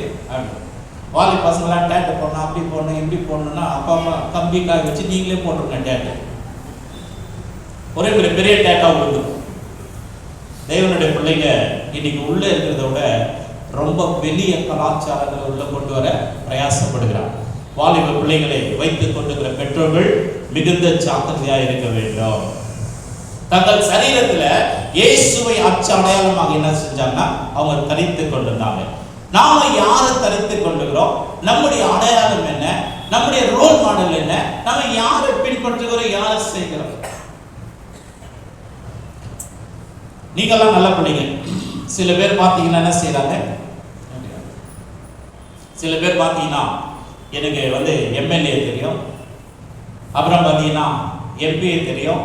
வாலி பசங்களாம் டேட்டை போடணும், அப்படி போடணும், இப்படி போடணும்னா அப்பா அம்மா கம்பி காய் வச்சு நீங்களே போட்டுருங்க டேட்டை. ஒரே ஒரு பெரிய டேட்டா விழுந்துடும். தேவனுடைய பிள்ளைங்க இன்னைக்கு உள்ள இருக்கிறத விட ரொம்ப வெளிய கலாச்சாரங்களை உள்ள கொண்டு வர பிரயாசப்படுகிறார். வாலிப பிள்ளைகளை வைத்துக் கொண்டிருக்கிற பெற்றோர்கள் மிகுந்த ஜாக்கிரதையா இருக்க வேண்டும். தங்கள் சரீரத்துல இயேசுவை அச்ச அடையாளமாக என்ன செஞ்சாங்கன்னா அவங்க தரித்துக் கொண்டிருந்தாங்க. நாம யாரை தரித்துக் கொண்டுகிறோம்? நம்முடைய அடையாளம் என்ன? நம்முடைய ரோல் மாடல் என்ன? நம்ம யாரை பின்பற்றுகிறோம், யாரை செய்கிறோம்? நீங்கெல்லாம் நல்ல பிள்ளைங்க. சில பேர் பார்த்தீங்கன்னா என்ன செய்யறாங்க? சில பேர் பார்த்தீங்கன்னா எனக்கு வந்து எம்எல்ஏ தெரியும், அப்புறம் பார்த்தீங்கன்னா எம்பிஏ தெரியும்,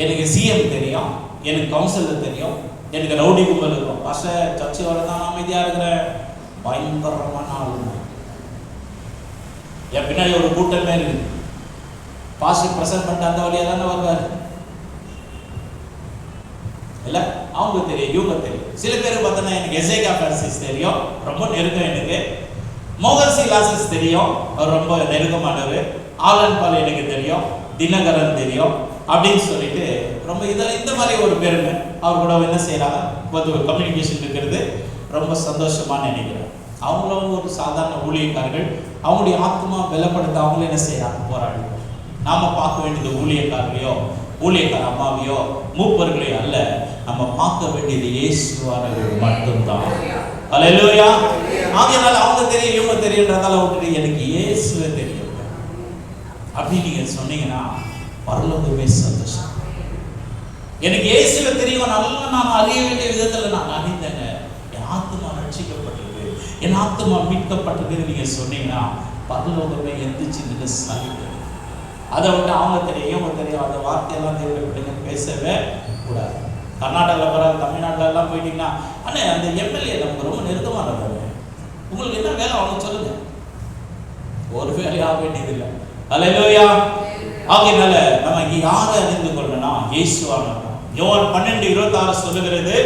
எனக்கு சிஎம் தெரியும், எனக்கு கவுன்சிலர் தெரியும், எனக்கு ரவுடி கும்பல் இருக்கும். பாஸ்டர் சர்ச்சு வரதான் அமைதியாக இருக்கிற பயங்கரமான ஆளுங்க. என் பின்னாடி ஒரு கூட்டமே இருக்குது. பாஸ்டர் பிரசன்ட் பண்ணிட்டு அந்த வழியாக தானே வருவார் இல்ல? அவங்க தெரியும், இவங்க தெரியும். சில பேர் பார்த்தோன்னா எனக்கு எசேக்கியா பிரான்சிஸ் தெரியும், ரொம்ப நெருக்கம். எனக்கு மோகன் சிலாசஸ் தெரியும், அவர் ரொம்ப நெருக்கமானவர். ஆலன் பால் எனக்கு தெரியும், தினகரன் தெரியும் அப்படின்னு சொல்லிட்டு ரொம்ப இதில் இந்த மாதிரி ஒரு பெருமை. அவர் கூட என்ன செய்யறாங்க, ஒரு கம்யூனிகேஷன் இருக்கிறது ரொம்ப சந்தோஷமா நினைக்கிறேன். அவங்களும் ஒரு சாதாரண ஊழியக்காரர்கள். அவங்களுடைய ஆத்மா பலப்படுத்த அவங்களும் என்ன செய்யறாங்க, போராடுவாங்க. நாம பார்க்க வேண்டியது ஊழியக்காரரையோ ஊழியக்கார அம்மாவையோ மூப்பர்களையோ அல்ல, நம்ம பார்க்க வேண்டியது இயேசுவானவர் மட்டும்தான். அல்லேலூயா. ஆகையால அவங்க தெரியும், இவங்க தெரியுன்றதால விட்டுட்டு எனக்கு இயேசுவே தெரியும் அப்படி நீங்க சொன்னீங்கன்னா பரலோகமே சந்தோஷம். எனக்கு இயேசுவே தெரியும், நல்லா நான் அறிய வேண்டிய விதத்துல நான் அறிந்தேங்க, என் ஆத்மா ரட்சிக்கப்பட்டது, என் ஆத்மா மீட்கப்பட்டதுன்னு நீங்க சொன்னீங்கன்னா பரலோகமே எந்திரிச்சு சாதிக்கும். அதை விட்டு அவங்க தெரியும், இவங்க தெரியும், அந்த வார்த்தையெல்லாம் தேவைப்படுங்க பேசவே கூடாது. கர்நாடகாவில் போகிற, தமிழ்நாட்டிலலாம் போயிட்டீங்கன்னா, அண்ணே அந்த எம்எல்ஏ நமக்கு ரொம்ப நெருக்கமானது, உங்களுக்கு என்ன வேலை அவங்க சொல்லுங்க. ஒரு வேலையாக வேண்டியதில்லை. அல்லேலூயா. ஆகையினால நம்ம இங்கே யாரை அறிந்து கொள்ளணும்? இயேசுவானவர். யோவான் 12:26 சொல்லுகிறது,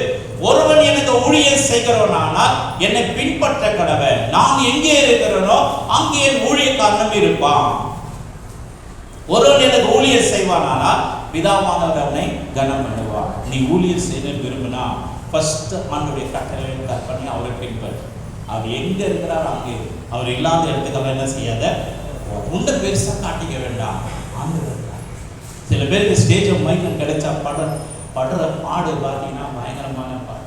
ஒருவன் எனக்கு ஊழியம் செய்கிறவனானால் என்னை பின்பற்ற கடவன், நான் எங்கே இருக்கிறேனோ அங்கே என் ஊழியக்காரனும் இருப்பான். ஒருவன் எனக்கு ஊழியம் செய்வானானால் பிதாவானவர் அவனை கனம் பண்ணுவார். நீ ஊழியம் செய்ய விரும்பினா ஃபர்ஸ்ட் ஆண்டுடைய கட்டளை கற்பனை அவரை பின்பற்று. அவர் எங்க இருக்கிறார் அங்கே, அவர் இல்லாத இடத்துக்கெல்லாம் என்ன செய்யாத, உண்ட பெருசா காட்டிக்க வேண்டாம். ஆண்டு சில பேருக்கு ஸ்டேஜ் மைக்கம் கிடைச்சா படுற பாடு பார்த்தீங்கன்னா பயங்கரமான பாடு.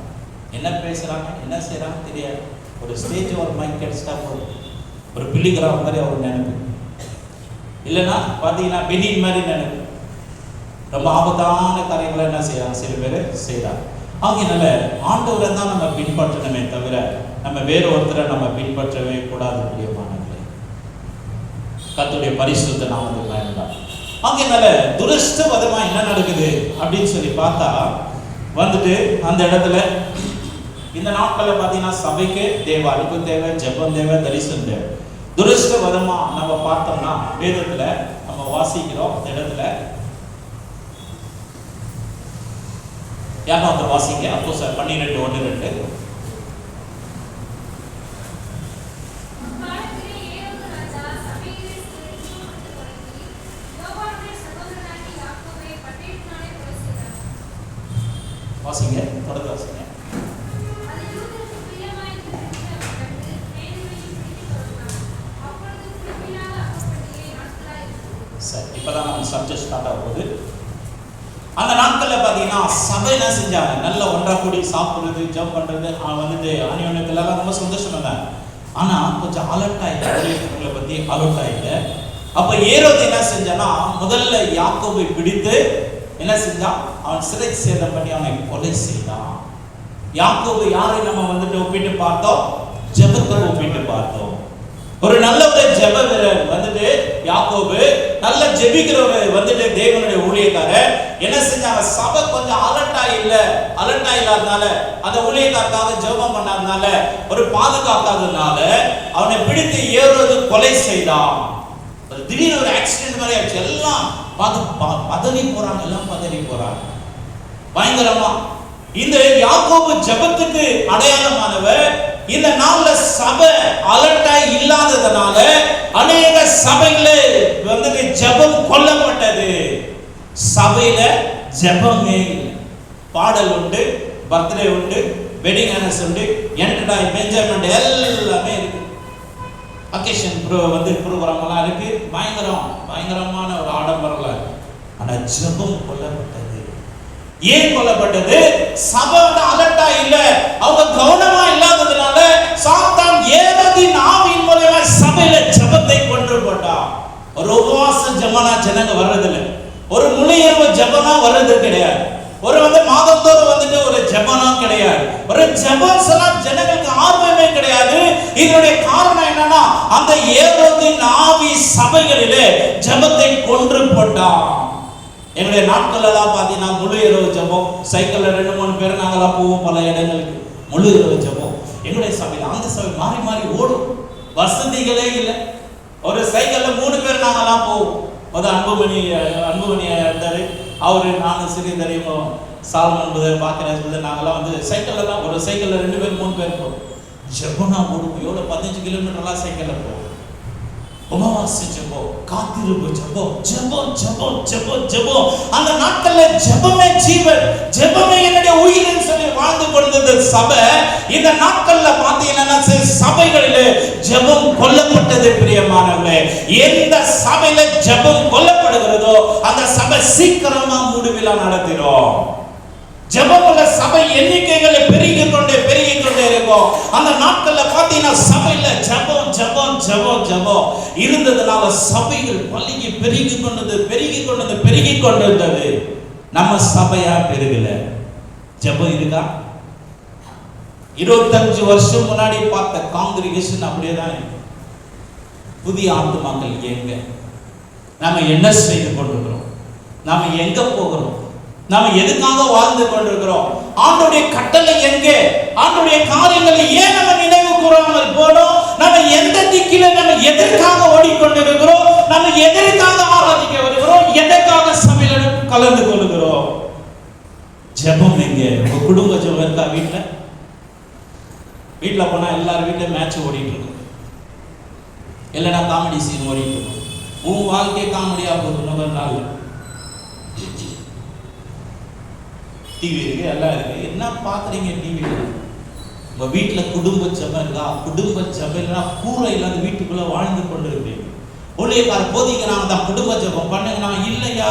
என்ன பேசுறாங்க, என்ன செய்யறாங்க தெரியாது. ஒரு ஸ்டேஜ் ஒரு மைக் கிடைச்சிட்டா போதும், ஒரு பிள்ளைகிராம மாதிரி அவர் நினைப்பு, இல்லைன்னா பார்த்தீங்கன்னா பெனின் மாதிரி நினைப்பு. ரொம்ப ஆபத்தான காரியங்களை என்ன செய்யறாங்க, சில பேர் செய்யறாங்க. ஆகையினால ஆண்டவரை தான் நம்ம பின்பற்றணுமே தவிர நம்ம வேறு ஒருத்தரை நம்ம பின்பற்றவே கூடாது. பிரியமானவர்களே, கர்த்தருடைய பரிசுத்த நாமத்துக்கு பயன்படாது. ஆகையினால துரஷ்டவதமா என்ன நடக்குது அப்படின்னு சொல்லி பார்த்தா வந்துட்டு அந்த இடத்துல இந்த நாட்களில் பார்த்தீங்கன்னா சபைக்கு தேவை, அழிப்பு தேவை, ஜெபம் தேவை, தரிசனம் தேவை. துரஷ்டவதமா நம்ம பார்த்தோம்னா வேதத்துல நம்ம வாசிக்கிறோம். இந்த இடத்துல யாரும் அந்த வாசிங்க. அப்போ சார் 12:1-2 வாசிங்க, தொடர்ந்து வாசிங்க. சரி, இப்பதான் நம்ம சப்ஜெக்ட் ஸ்டார்ட் ஆக போகுது. அந்த நாட்களில் பார்த்தீங்கன்னா சபை என்ன செஞ்சாங்க, நல்ல ஒன்றா கூடி சாப்பிடுறது, ஜப் பண்றது, வந்துட்டு ஆணியனத்துலாம் ரொம்ப சந்தோஷம் இருந்தாங்க. ஆனா கொஞ்சம் அலர்ட் ஆயிடுங்களை பத்தி அலர்ட் ஆயிட்டு. அப்ப ஏரோது என்ன செஞ்சானா, முதல்ல யாக்கோபை பிடித்து என்ன செஞ்சான், அவன் சிறை சேதம் பண்ணி அவனை கொலை செய்தான். யாக்கோபு யாரை நம்ம ஒப்பிட்டு பார்த்தோம், ஜெபத்தை ஒப்பிட்டு பார்த்தோம். ஒரு நல்ல ஒரு ஜெப வீரர் யாக்கோபு, நல்ல ஜெபிக்கிறவர் தேவனுடைய ஊழியக்காரர். என்ன செஞ்சாங்க, சபை கொஞ்சம் அலர்ட்டா இல்லாதனால, அந்த ஊழியக்காரக்காக ஜெபம் பண்ணாதனால, ஒரு பாதுகாக்காதனால அவனை பிடித்து ஏரோது கொலை செய்தான். திடீர்னு ஒரு ஆக்சிடென்ட் மாதிரி ஆச்சு. எல்லாம் பதறி போறாங்க, எல்லாம் பதறி போறாங்க பயங்கரமா. இந்த யாக்கோபு ஜெபத்துக்கு அடையாளமானவர். இந்த நாள்ல சபை அலர்ட்டா இல்லாததனால அநேக சபைகளே ஜெபம் கொல்லப்பட்டது. சபையில ஜெபமே இல்லை. பாடல் உண்டு, பர்த்டே உண்டு, வெட்டிங் ஆனிவர்சரி உண்டு, என்டர்டைன்மென்ட் எல்லாமே இருக்கு. அக்கேஷன் ப்ரோக்ராம் எல்லாம் இருக்கு. பயங்கரமான ஒரு ஆடம்பரம் இருக்கு. ஆனா ஜெபம் கொல்லப்பட்டது. ஏன் கொல்லப்பட்டது? சபை அலர்ட்டா இல்ல, அவங்க கவனமா இல்லாததுனால சாத்தான் ஏரோதின் ஆவியின் மூலமா சபையில ஜெபத்தை கொன்று போட்டான். ஒரு உபவாச ஜெபனா ஜனங்க வர்றதில்லை, ஒரு முழுஇரவு ஜெபனா வர்றது கிடையாது, ஒரு மாதத்தோடு ஒரு ஜெபனம் கிடையாது, ஒரு ஜெபம் சொன்னா ஜனங்களுக்கு ஆர்வமே கிடையாது. இதனுடைய காரணம் என்னன்னா, அந்த ஏரோதின் ஆவி சபைகளிலே ஜெபத்தை கொன்று போட்டான். எங்களுடைய நாட்கள் எல்லாம் பார்த்தீங்கன்னா முழு இரவு ஜெபம், சைக்கிள்ல 2-3 பேர் நாங்களாம் போவோம் பல இடங்களுக்கு. முழு இரவு ஜெபம் எங்களுடைய சபையில். அந்த சபை மாறி மாறி ஓடும், வசதிகளே இல்லை. ஒரு சைக்கிள்ல 3 பேர் நாங்களாம் போவோம். அன்புமணி இருந்தாரு, அவரு, நானும் சிறிதரையும் சால்மன் பாக்கியராஜ், நாங்களாம் சைக்கிள்ல தான், ஒரு சைக்கிள்ல 2 பேர் 3 பேர் போவோம். ஜெபனா ஓடுவோம். எவ்வளோ 15 கிலோமீட்டர்லாம் சைக்கிள்ல போவோம். உபவாச ஜெபம், காத்திருப்பு ஜெபம், ஜெபம் ஜெபம் ஜெபம் ஜெபம். அந்த நாட்கள்ல ஜெபமே ஜீவன், ஜெபமே என்னுடைய உயிர்னு சொல்லி வாழ்ந்து கொண்டிருந்த சபை இந்த நாட்கள்ல பாத்தீங்கன்னா சபைகளிலே ஜெபம் கொல்லப்பட்டது. பிரியமானவர்களே, எந்த சபையில ஜெபம் கொல்லப்படுகிறதோ அந்த சபை சீக்கிரமா முடிவிலா நடத்திடும். ஜெபமுள்ள சபை எண்ணிக்கைகளை பெருகிக் கொண்டே இருக்கும். அந்த நாட்கள்ல பாத்தீங்கன்னா சபையில ஜெபம் ஜெபம் ஜெபம் ஜெபம் இருந்ததுனால சபைகள் பள்ளிக்கு பெருகிக் கொண்டிருந்தது. நம்ம சபையா பெருகல. ஜெபம் இருக்கா? 25 வருஷம் முன்னாடி பார்த்த காங்கிரிகேஷன் அப்படியே தான் இருக்கு. புதிய ஆத்துமாக்கள் எங்க? நாம என்ன செய்து கொண்டிருக்கிறோம்? நாம எங்க போகிறோம்? நாம எதுக்காக வாழ்ந்து கொண்டிருக்கிறோம்? ஆண்டவருடைய கட்டளை எங்கே? ஆண்டவருடைய காரியங்களை ஏன் நம்ம நினைவு கூறாமல் போனோம்? நம்ம எந்த திக்கில நம்ம எதற்காக ஓடிக்கொண்டிருக்கிறோம்? நம்ம எதற்காக ஆராதிக்க வருகிறோம்? எதற்காக சபையில கலந்து கொள்கிறோம்? ஜெபம் எங்கே? உங்க குடும்ப ஜெபம் இருக்கா? வீட்டுல போனா எல்லாரும் வீட்டுல மேட்ச் ஓடிட்டு இருக்கும், இல்லைன்னா காமெடி சீன் ஓடிட்டு இருக்கும். உன் வாழ்க்கையை காமெடியா போகணும். நாள் டிவி இருக்கு, எல்லாம் இருக்கு, என்ன பாக்குறீங்க டிவியில? உங்க வீட்டுல குடும்ப ஜெபம் இருக்கா? குடும்ப ஜெபம் இல்லைன்னா கூரை இல்லாத வீட்டுக்குள்ள வாழ்ந்து கொண்டு இருப்பீங்க. ஊழியக்கார போதிக்கிறாங்க தான் குடும்ப ஜெபம் பண்ணுங்கன்னா, இல்லையா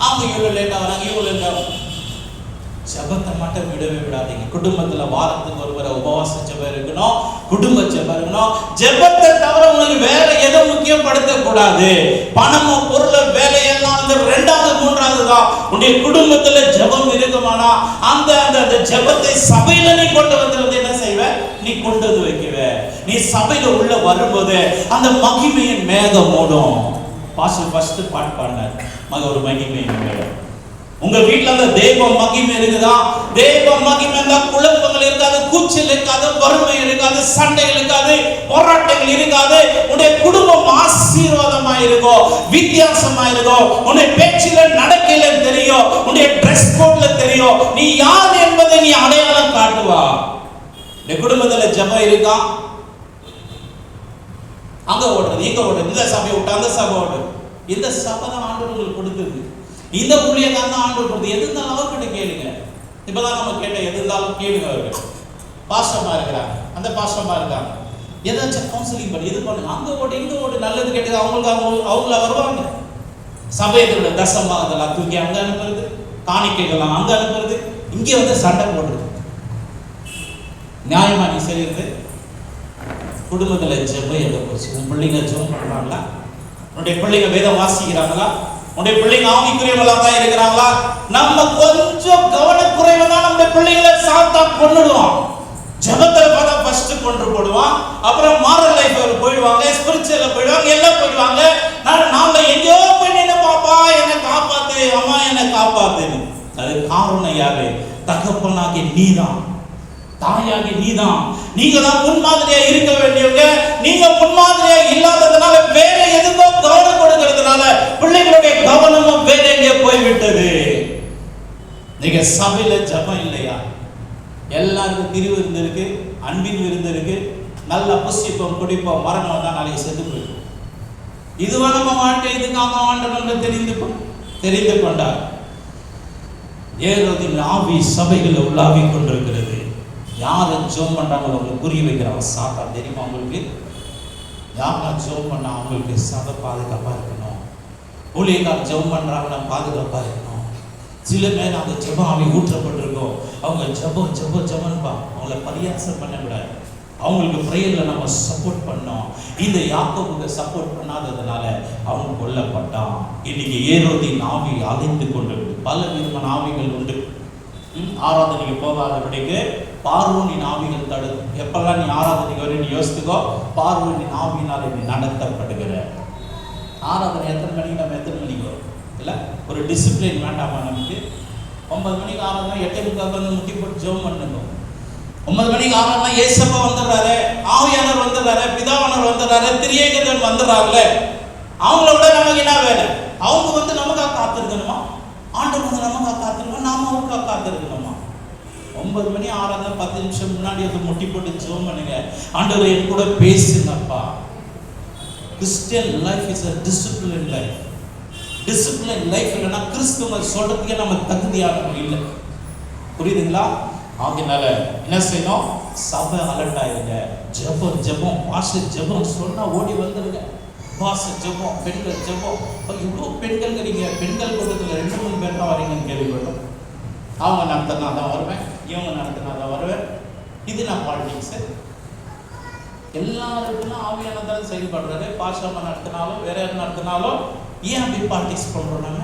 அவங்க இவ்வளவு லேட்டா வராங்க, இவ்வளவு லேட்டா. ஜெபத்தை மட்டும் விடவே விடாதீங்க. குடும்பத்துல வாரத்துக்கு ஒரு முறை உபவாச ஜெபம் இருக்கணும், குடும்ப ஜெபம் இருக்கணும். ஜெபத்தை தவிர உங்களுக்கு வேற எதுவும் முக்கியப்படுத்த கூடாது. பணமும் பொருள் வேலையெல்லாம் 2வது 3வது தான். உன்னுடைய குடும்பத்துல ஜெபம் இருக்குமானா அந்த ஜெபத்தை சபையில நீ கொண்டு வந்து என்ன செய்வ? நீ கொண்டு வந்து வைக்கவ. நீ சபையில உள்ள வரும்போது அந்த மகிமையின் மேகம் மூடும். பாஸ்டர் ஃபர்ஸ்ட் பாட்டு பாடினார், ஒரு மகிமையின் மேகம். உங்க வீட்டுல அந்த தெய்வ மகிமை இருக்குதா? தெய்வ மகிமை இருந்தா குழப்பங்கள் இருக்காது, கூச்சல் இருக்காது, வறுமை இருக்காது, சண்டைகள் இருக்காது, போராட்டங்கள் இருக்காது. உன்னுடைய குடும்பம் ஆசீர்வாதமா இருக்கும், வித்தியாசமா இருக்கும். உன்னுடைய பேச்சில நடக்கையில தெரியும், உன்னுடைய டிரெஸ் கோட்ல தெரியும், நீ யார் என்பதை நீ அடையாளம் காட்டுவா. இந்த குடும்பத்துல ஜெபம் இருக்கா? அங்க ஓடுறது, இங்க ஓடுறது, இந்த சபை விட்டு அந்த சபை ஓடுறது. இந்த சபை தான் ஆண்டவர் உங்களுக்கு கொடுக்குது. இந்த ஊழியக்காரன் தான் ஆண்டவர் கொடுத்து. எது இருந்தாலும் அவர்கிட்ட கேளுங்க. இப்பதான் நம்ம கேட்ட, எது இருந்தாலும் கேளுங்க. அவர்கள் பாஸ்டமா இருக்கிறாங்க, அந்த பாஸ்டமா இருக்காங்க, ஏதாச்சும் கவுன்சிலிங் பண்ணி இது பண்ணுங்க. அங்க ஓடு இங்க ஓடு, நல்லது கேட்டது அவங்கள வருவாங்க. சபையோட தசமாக தூக்கி அங்க அனுப்புறது, காணிக்கைகள் அங்க அனுப்புறது, இங்கே சண்டை போடுறது. நியாயமா நீ செய்யறது? குடும்பத்தில் ஜெபம் எங்க போச்சு? உன் பிள்ளைங்க ஜெபம் பண்றாங்களா? உன்னுடைய பிள்ளைங்க வேதம் வாசிக்கிறாங்களா? உன்னுடைய பிள்ளைங்க ஆவிக்குரியவங்களா தான் இருக்கிறாங்களா? நம்ம கொஞ்சம் கவனக்குறைவு தான் நம்முடைய பிள்ளைகளை சாத்தா கொன்னுடுவான். ஜெபத்துல பார்த்தா ஃபர்ஸ்ட் கொன்று போடுவான், அப்புறம் மாரல் லைஃப்ல போயிடுவாங்க, ஸ்பிரிச்சுவல்ல போயிடுவாங்க, எல்லாம் போயிடுவாங்க. நாம எங்கேயோ போய் நின்று பாப்பா என்னை காப்பாத்து, அம்மா என்னை காப்பாத்துன்னு. அது காரணம் யாரு? தகப்பனாகி நீதான், தாயாகி நீதான். நீங்க தான் முன்மாதிரியா இருக்க வேண்டியவங்க. நீங்க முன்மாதிரியா இல்லாததுனால வேற எதுக்கோ கவனம் கொடுக்கிறதுனால பிள்ளைகளுடைய கவனமும் வேற எங்கே போய்விட்டது. நீங்க சபையில ஜபம் இல்லையா? எல்லாருக்கும் பிரிவு இருந்திருக்கு, அன்பின் விருந்து இருக்கு, நல்ல புசிப்போம் குடிப்போம், மரணம் தான் நாளைக்கு செத்து போயிடும். இதுவா நம்ம வாழ்க்கை? இதுக்காக ஆண்டவன் தெரிந்து கொண்டார். ஏரோதின் ஆவி சபைகள் உள்ளாவி கொண்டிருக்கிறது. யாரும் ஜோம் பண்றாங்களோ அவங்களுக்கு புரிய வைக்கிறாங்க. சாத்தா தெரியுமா அவங்களுக்கு? யாரெல்லாம் ஜோம் பண்ணா அவங்களுக்கு சபை பாதுகாப்பா இருக்கணும். ஊழியக்காரர் ஜெபம் பண்றாங்கன்னா பாதுகாப்பா இருக்கணும். சில பேர் அந்த ஜெபம் ஆவி ஊற்றப்பட்டிருக்கோம், அவங்க ஜெபம்பா அவங்கள பரியாசம் பண்ண விடாது. அவங்களுக்கு பிரேயர்ல நம்ம சப்போர்ட் பண்ணோம். இந்த யாக்கோபுக்கு சப்போர்ட் பண்ணாததுனால அவங்க கொல்லப்பட்டான். இன்னைக்கு ஏரோதின் ஆவி அலைந்து கொண்டு பல விதமான ஆவிகள் உண்டு. ஆராதனைக்கு போகாதபடிக்கு பார்வோனின் ஆவிகள் தடுக்கும். எப்பெல்லாம் நீ ஆராதனைக்கு வர நீ யோசித்துக்கோ, பார்வோனின் ஆவியினால் நீ நடத்தப்படுகிற. ஆராதனை எத்தனை மணிக்கு நம்ம எத்தனை மணிக்கு வரும் இல்லை? ஒரு டிசிப்ளின் வேண்டாமா நமக்கு? 9 மணிக்கு ஆராதனை 8:30 வந்து முட்டி போட்டு ஜெபம் பண்ணுங்க. 9 மணிக்கு ஆராதனை ஏசப்பா வந்துடுறாரு, ஆவியானவர் வந்துடுறாரு, பிதாவானவர் வந்துடுறாரு, திரியேகன் வந்துடுறாருல. அவங்களோட நமக்கு என்ன வேலை? அவங்க வந்து நமக்காக காத்திருக்கணுமா? ஆண்டவர் வந்து நமக்காக காத்திருக்கணுமா? நாம அவருக்காக காத்திருக்கணுமா? 9 மணி ஆராதனை 10 நிமிஷம் முன்னாடி வந்து முட்டி போட்டு ஜெபம் பண்ணுங்க. ஆண்டவர் என் கூட பேசுங்கப்பா. Christian life is a disciplined life. Discipline life இல்லைன்னா கிறிஸ்துவ சொல்றதுக்கே நம்ம தகுதியானவங்க இல்லை. புரியுதுங்களா? அதனால என்ன செய்யணும்? சபை அலர்ட் ஆயிருங்க. ஜெபம் பாச ஜெபம் சொன்னா ஓடி வந்துருங்க. பாச ஜெபம், பெண்கள் ஜெபம். இவ்வளோ பெண்கள் இருக்கீங்க. பெண்கள் கூட்டத்தில் 2-3 பேர் தான் வரீங்கன்னு கேள்விப்பட்டோம். அவங்க நடத்தினா தான் வருவேன், இவங்க நடத்தினா தான் வருவேன். இது நான் பாலிடிக்ஸு. எல்லாருக்கும் ஆவியானதான் செயல்படுறது. பாஷாம நடத்தினாலும் வேற யாரும் நடத்தினாலும் ஏன் அப்படி பாலிடிக்ஸ் பண்றோம்?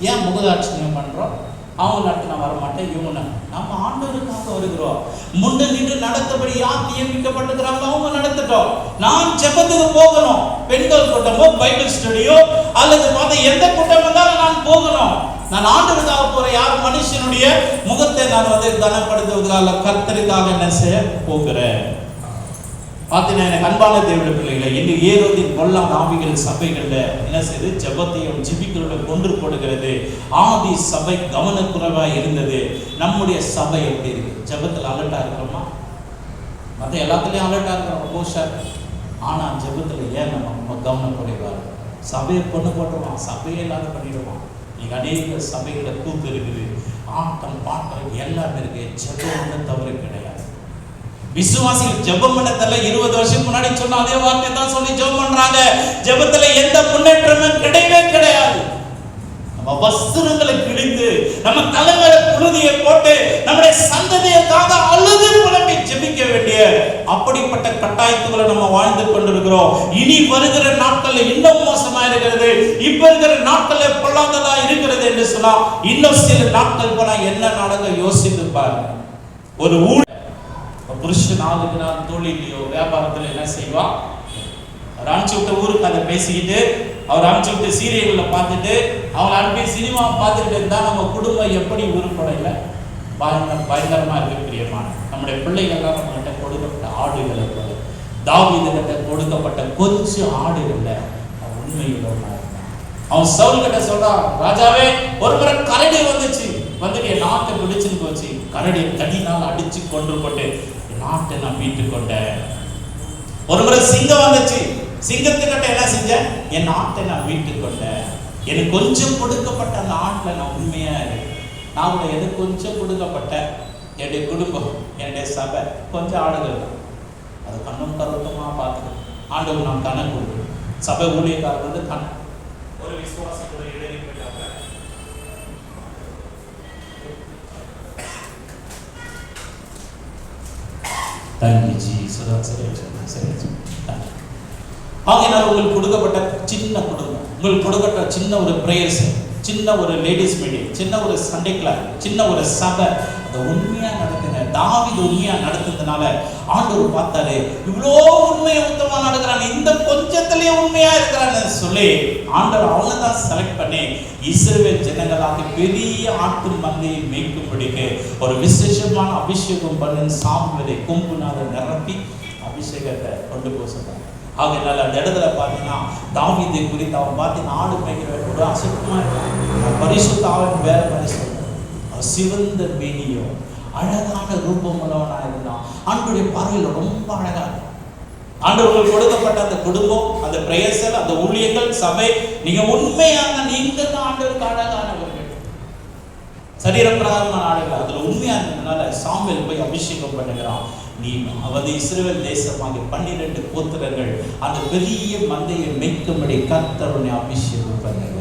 ஏன் முகதாட்சியம் பண்றோம்? அவங்க நடத்தினா வரமாட்டேன், இவங்க நம்ம ஆண்டவருக்காக வருகிறோம். முன்ன நின்று நடத்தபடி யார் நியமிக்கப்பட்டிருக்கிறாங்க அவங்க நடத்தட்டும். நான் ஜெபத்துக்கு போகணும். பெண்கள் கூட்டமோ பைபிள் ஸ்டடியோ அல்லது பார்த்த எந்த கூட்டம் வந்தாலும் நான் போகணும். நான் ஆண்டவருக்காக போற யார் மனுஷனுடைய முகத்தை நான் வந்து கனப்படுத்துவதற்காக கர்த்தருக்காக என்ன செய்ய போகிறேன்? பார்த்தீங்கன்னா எனக்கு அன்பான தேவனுடைய பிள்ளைகளை, இன்று ஏரோதின் பொல்லாத ஆவிகள் சபைகளில் என்ன செய்து ஜெபத்தையும் ஜெபிக்கிறோட கொன்று போடுகிறது. ஆதி சபை கவனக்குறைவாக இருந்தது. நம்முடைய சபை எப்படி இருக்கு? ஜெபத்தில் அலர்ட்டாக இருக்கிறோமா? மற்ற எல்லாத்துலேயும் அலர்ட்டாக இருக்கிறோம் போஷார். ஆனால் ஜெபத்தில் ஏன் நம்ம கவனக்குறைவாக? சபையை கொண்டு போட்டுருவான், சபையை இல்லாத பண்ணிடுவான். நீங்க அநேக சபைகளை கூத்து இருக்குது, ஆட்டம் பாட்டம் எல்லாமே இருக்கு. ஜெபம் ஒன்று தவறு கிடையாது. விசுவாசிகள் ஜெபம் பண்ணதில்ல. 20 வருஷம் முன்னாடி சொன்ன அதே வார்த்தை தான் சொல்லி ஜெபம் பண்றாங்க. ஜெபத்துல எந்த முன்னேற்றமும் கிடையவே கிடையாது. நம்ம வஸ்திரங்களை கிழித்து, நம்ம தலைமையில புழுதியை போட்டு, நம்முடைய சந்ததியைக்காக அழுது புலம்பி ஜெபிக்க வேண்டிய அப்படிப்பட்ட கட்டாயத்துக்குள்ள நம்ம வாழ்ந்து கொண்டிருக்கிறோம். இனி வருகிற நாட்கள் இன்னும் மோசமா இருக்கிறது. இப்ப இருக்கிற நாட்கள் பொல்லாததா இருக்கிறது என்று சொன்னா இன்னும் சில நாட்கள் போனா என்ன நடக்க யோசித்து பாருங்க. ஒரு புருஷன் 4 நாள் தொழிலையோ வியாபாரத்தில் என்ன செய்வா? அவர் அனுப்பிச்சு விட்ட ஊருக்கு அதை பேசிக்கிட்டு, அவர் அனுப்பிச்சு விட்டு சீரியல்களை பார்த்துட்டு, அவங்க அனுப்பி சினிமா பார்த்துட்டு இருந்தா நம்ம குடும்பம் எப்படி உருப்படையில பயங்கரமா இருக்கு. பிரியமான நம்முடைய பிள்ளைகள்லாம் நம்மகிட்ட கொடுக்கப்பட்ட ஆடுகளை போல, தாவீதுகிட்ட கொடுக்கப்பட்ட கொஞ்சம் ஆடுகள்ல உண்மையில அவன் சவுல் கிட்ட சொல்றான், ராஜாவே ஒரு முறை கரடி வந்துட்டு என் நாட்டை பிடிச்சுன்னு போச்சு. கரடி தடினால் அடிச்சு கொன்று போட்டு நாட்டை நான் மீட்டு கொண்டேன். ஒரு முறை சிங்கம் வந்துச்சு, சிங்கத்துக்கிட்ட என்ன செஞ்சேன்? என் நாட்டை நான் மீட்டு கொண்டேன். எனக்கு கொஞ்சம் கொடுக்கப்பட்ட அந்த ஆட்டில் நான் உண்மையா இருக்கேன். நான் கூட எனக்கு கொஞ்சம் கொடுக்கப்பட்ட என்னுடைய குடும்பம், என்னுடைய சபை கொஞ்சம் ஆடுகள் தான். அது கண்ணும் கருத்துமா பார்த்துக்கணும். ஆண்டவர் நான் கணக்கு கொடுக்கணும். சபை ஊழியக்காரர் வந்து கணக்கு ஒரு விசுவாசி கூட இடையே போயிட்டாங்க. Thank you, Jesus. சரி. ஆகையினால் உங்களுக்கு கொடுக்கப்பட்ட சின்ன குடும்பம், உங்களுக்கு கொடுக்கப்பட்ட சின்ன ஒரு பிரேயர்ஸ், சின்ன ஒரு லேடிஸ் மீட்டிங், சின்ன ஒரு சண்டே கிளாஸ், சின்ன ஒரு சபை, அதை உண்மையா நடத்துங்க. தாவீது உண்மையா நடத்துறதுனால ஆண்டவர் பார்த்தாரு, இவ்வளோ உண்மையை உத்தமா நடக்கிறான், இந்த கொஞ்சத்திலேயே உண்மையா இருக்கிறான்னு சொல்லி ஆண்டவர் அவனை தான் செலக்ட் பண்ணி இஸ்ரவேல் ஜனங்களாக பெரிய ஆட்டு மந்தையை மேய்க்கும்படிக்கு ஒரு விசேஷமான அபிஷேகம் பண்ணி சாமுவேலை கொம்புனால நிரப்பி அபிஷேகத்தை கொண்டு போக சொன்னாங்க. ஆகையினால அந்த இடத்துல பார்த்தீங்கன்னா தாவீதை குறித்து அவன் பார்த்தீங்கன்னா ஆடு மேய்க்கிற ஒரு அசுத்தமாக இருக்கும், பரிசுத்தாவின் வேற மாதிரி சொல்றான். அவன் சிவந்த மேனியோ அழகான ரூபம் உள்ளவனாக இருந்தான். ஆண்டுடைய பார்வையில் ரொம்ப அழகா இருக்கும். ஆண்டவர்கள் கொடுக்கப்பட்ட அந்த குடும்பம், அந்த பிரேயர்கள், அந்த ஊழியர்கள், சபை, நீங்க உண்மையான நீங்கள் தான் ஆண்டவருக்கு அழகானவர்கள், சரீரப்பிரகாரமான ஆளுகள். அதுல உண்மையா இருந்ததுனால சாமுவேல் போய் அபிஷேகம் பண்ணுகிறான். நீ அவது இஸ்ரவேல் தேசமாக 12 கோத்திரங்கள் அந்த பெரிய மந்தையை மேய்க்கும்படி கர்த்தர் உன்னை அபிஷேகம் பண்ணுகிறார்.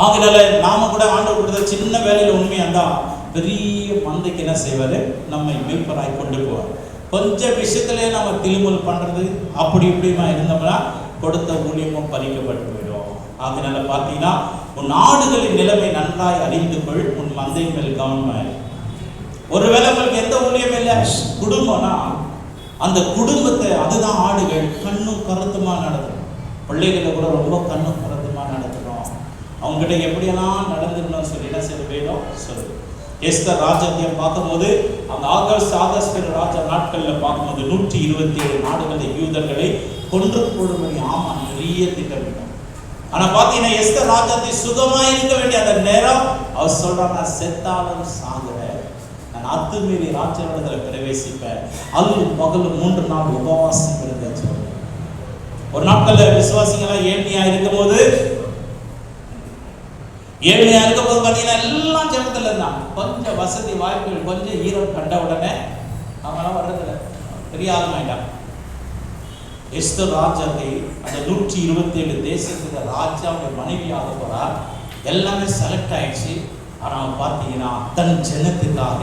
ஆகையால நாம கூட ஆண்டவர் கொடுத்த சின்ன வேலையில உண்மையா இருந்தா பெரிய மந்தைக்கு என்ன செய்வாரு, நம்மை மீட்பராய் கொண்டு போவார். கொஞ்சம் விஷயத்திலே நம்ம திலுமுல் பண்றது அப்படி இப்படிமா இருந்தோம்னா கொடுத்த ஊழியமும் பறிக்கப்பட்டு போயிடும். அதனால பார்த்தீங்கன்னா உன் நாடுகளின் நிலைமை நன்றாய் அறிந்து கொள், உன் மந்தை மேல் கவனமாய். ஒருவேளை உங்களுக்கு எந்த ஊழியம் இல்லை, குடும்பம்னா அந்த குடும்பத்தை அதுதான் ஆடுகள் கண்ணும் கருத்துமா நடத்தும். பிள்ளைகளை கூட ரொம்ப கண்ணும் கருத்துமா நடத்துறோம். அவங்ககிட்ட எப்படியெல்லாம் நடந்துடணும் சொல்லி என்ன செய்ய வேணும் சொல்லு. எஸ்தர் ராஜ்யத்தையும் பார்க்கும்போது அந்த ஆகஸ்ட் ராஜா நாட்களில் பார்க்கும்போது 127 நாடுகளை யூதர்களை கொன்று போடும்படி ஆமாம் நிறைய திட்டமிட்டோம். ஆனா பார்த்தீங்கன்னா எஸ்தர் ராஜ்யத்தை சுகமா இருக்க வேண்டிய அந்த நேரம் அவர் சொல்றாங்க, நான் செத்தாலும் சாகுறேன், நான் அத்துமீறி ராஜ்யத்தில் பிரவேசிப்பேன், அல்லும் பகலும் 3 நாள் உபவாசம் இருந்தேன் சொல்றேன். ஒரு நாட்கள்ல விசுவாசிகளா ஏழ்மையா இருக்கும் போது பார்த்தீங்கன்னா எல்லாம் ஜெபத்தில் இருந்தாங்க. கொஞ்சம் வசதி வாய்ப்புகள் கொஞ்சம் ஈரம் கண்ட உடனே அவங்களாம் வர்றதில்ல, பெரிய ஆளுமாயிட்டாங்க. எஸ்தர் ராஜாவை அந்த 127 தேசத்துக்கு ராஜாவுடைய மனைவியாக போறார். எல்லாமே செலக்ட் ஆயிடுச்சு. ஆனால் பார்த்தீங்கன்னா தன் ஜனத்துக்காக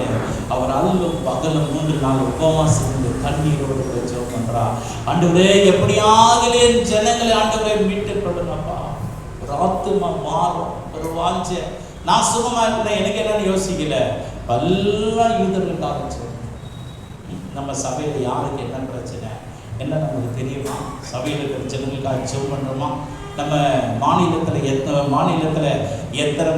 அவர் அல்லும் பகலும் 3 நாள் உபவாசம் இருந்து கண்ணீரோடு ஜெபம் பண்றார். ஆண்டவரே எப்படியாகலே ஜனங்களை ஆண்டவரை மீட்டுக் கொள்ளுங்கப்பா, ஒரு ஆத்துமா மாறும், ஒரு வாஞ்ச, நான் சுகமா இருந்தேன் எனக்கு என்னன்னு யோசிக்கல, எல்லாம் யூதர்களுக்காக சொல்றேன். நம்ம சபையில யாருக்கு என்ன பிரச்சனை என்ன நமக்கு தெரியுமா? சபையில் இருக்கிற ஜனங்களுக்காக ஜெபம் பண்றோமா? நம்ம மாநிலத்தில் எத்தனை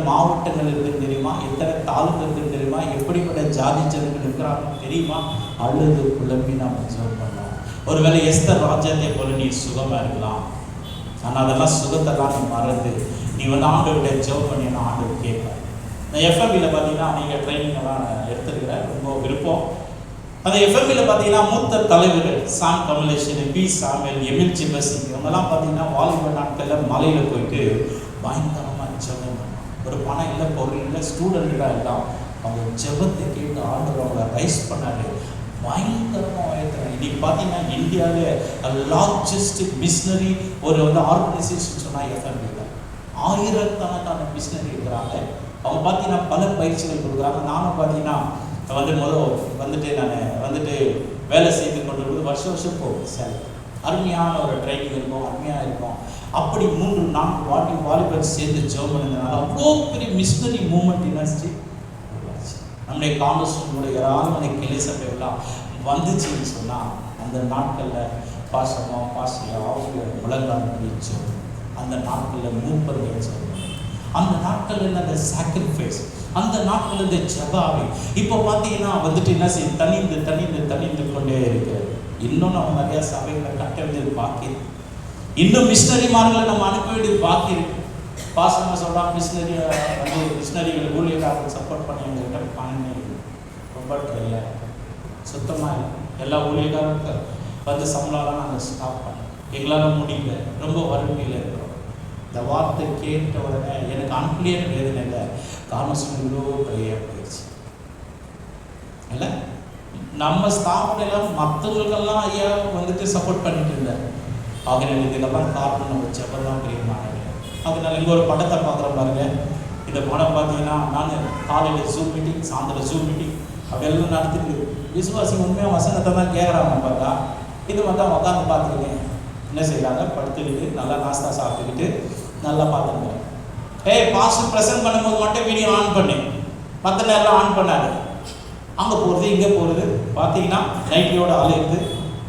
மாவட்டங்கள் இருக்குன்னு தெரியுமா? எத்தனை தாலுக்கு இருக்குன்னு தெரியுமா? எப்படிப்பட்ட ஜாதி ஜனங்கள் இருக்கிறாங்க தெரியுமா? அழுது குழம்பி நம்ம ஜெபம் பண்ணோம். ஒருவேளை எஸ்தர் ராஜ்யத்தை போல நீ சுகமா இருக்கலாம், ஆனால் அதெல்லாம் சுகத்தெல்லாம் நீ மறந்து நீ ஆண்டவர்கிட்ட ஜெபம் பண்ணினா ஆண்டவர் கேட்பார். இந்த எஃப்எம்பியில் பார்த்தீங்கன்னா நீங்கள் ட்ரைனிங்கெல்லாம் எடுத்துருக்கிறேன், ரொம்ப விருப்பம். அந்த எஃப்எம்பியில் பார்த்தீங்கன்னா மூத்த தலைவர்கள் சாம் கமலேஷன், பி சாமுவேல், எமில் சிபஸ், இவங்கெல்லாம் பார்த்தீங்கன்னா வாலிப நாட்களில் மலையில் போயிட்டு பயங்கரமாக ஜெபம் பண்ணாங்க. ஒரு பணம் இல்லை, பொருள் இல்லை, ஸ்டூடெண்ட்டாக எல்லாம் அவங்க ஜெபத்தை கேட்டு ஆண்டவர் அவங்கள ரைஸ் பண்ணாரு. பயங்கரமாக உயர்த்துறாங்க. இன்னைக்கு பார்த்தீங்கன்னா இந்தியாவிலே லார்ஜஸ்ட் மிஷனரி ஒரு ஆர்கனைசேஷன் சொன்னால் எஃப்எம்பி தான். ஆயிரக்கணக்கான மிஷனரி இருக்கிறாங்க. அவங்க பார்த்தீங்கன்னா பல பயிற்சிகள் கொடுக்குறாங்க. நானும் பார்த்தீங்கன்னா வந்துட்டு வேலை செய்து கொண்டு வருஷம் போகும். சரி, அருமையான ஒரு ட்ரைனிங் இருக்கும், அருமையாக இருக்கும். அப்படி 3-4 வாட்டி வாலிபர் சேர்ந்து ஜெபம் பண்ணதுனால அவ்வளோ பெரிய மிஷனரி மூவ்மெண்ட் இண்டஸ்ட்ரி நம்முடைய காங்கிரஸ் ஏராளமான கிளை சபையெல்லாம் வந்துச்சுன்னு சொன்னால் அந்த நாட்களில் பாசையா ஆசிரியர் முழங்கால் பிடிச்சோம். அந்த நாட்களில் மூப்பர்கள் சொல்லுவோம். அந்த நாட்களில் அந்த சாக்ரிஃபைஸ், அந்த நாட்கள் இந்த ஜெபாவை இப்போ பார்த்தீங்கன்னா என்ன செய்யும், தனிந்து கொண்டே இருக்கிறது. இன்னும் நம்ம நிறையா சபைகளை கட்ட வேண்டியது பாக்கி இருக்கு. இன்னும் மிஷனரிமார்களை நம்ம அனுப்ப வேண்டியது பாக்கி இருக்கு. பாசமாக சொல்கிறாங்க, மிஷனரிகள் ஊழியர்கள் சப்போர்ட் பண்ணி எங்ககிட்ட பண்ணி ரொம்ப ட்ரையாக சுத்தமாக இல்லை. எல்லா ஊழியக்காரருக்கு சம்பளம்லாம் நாங்கள் ஸ்டாப் பண்ணோம். எங்களால் முடியல, ரொம்ப வறுமையில் இருக்கிறோம். இந்த வார்த்தை கேட்ட உடனே எனக்கு அன்பிளியர் வேதனை இல்லை, காரணம் இவ்வளோ ட்ரையாக போயிடுச்சு இல்லை. நம்ம ஸ்தாபனையில் மற்றவங்களுக்கெல்லாம் ஐயா வந்துட்டு சப்போர்ட் பண்ணிட்டு இருந்தார். ஆகினால இதுக்கெல்லாம் காரணம் நம்ம ஜெபம் தான் பிரியமானது. அதனால இங்கே ஒரு படத்தை பார்க்குற பாருங்க. இந்த படம் பார்த்தீங்கன்னா நான் காலையில் ஜூம் மீட்டிங், சாயந்தரம் ஜூம் மீட்டிங் அப்படியெல்லாம் நடத்திட்டு விசுவாசி உண்மையாக வசனத்தை தான் கேட்குறாங்க. பார்த்தா இது மட்டும் உட்காந்து பார்த்துருக்கேன். என்ன செய்கிறாங்க? படுத்துக்கிட்டு நல்லா நாஸ்தா சாப்பிட்டுக்கிட்டு நல்லா பார்த்துருங்க. பாஸ்டர் ப்ரெசென்ட் பண்ணும்போது மட்டும் வீடியோ ஆன் பண்ணி மற்ற நேரம் ஆன் பண்ணாரு. அங்கே போகிறது இங்கே போகிறது பார்த்தீங்கன்னா நைட்டியோட அலையுது.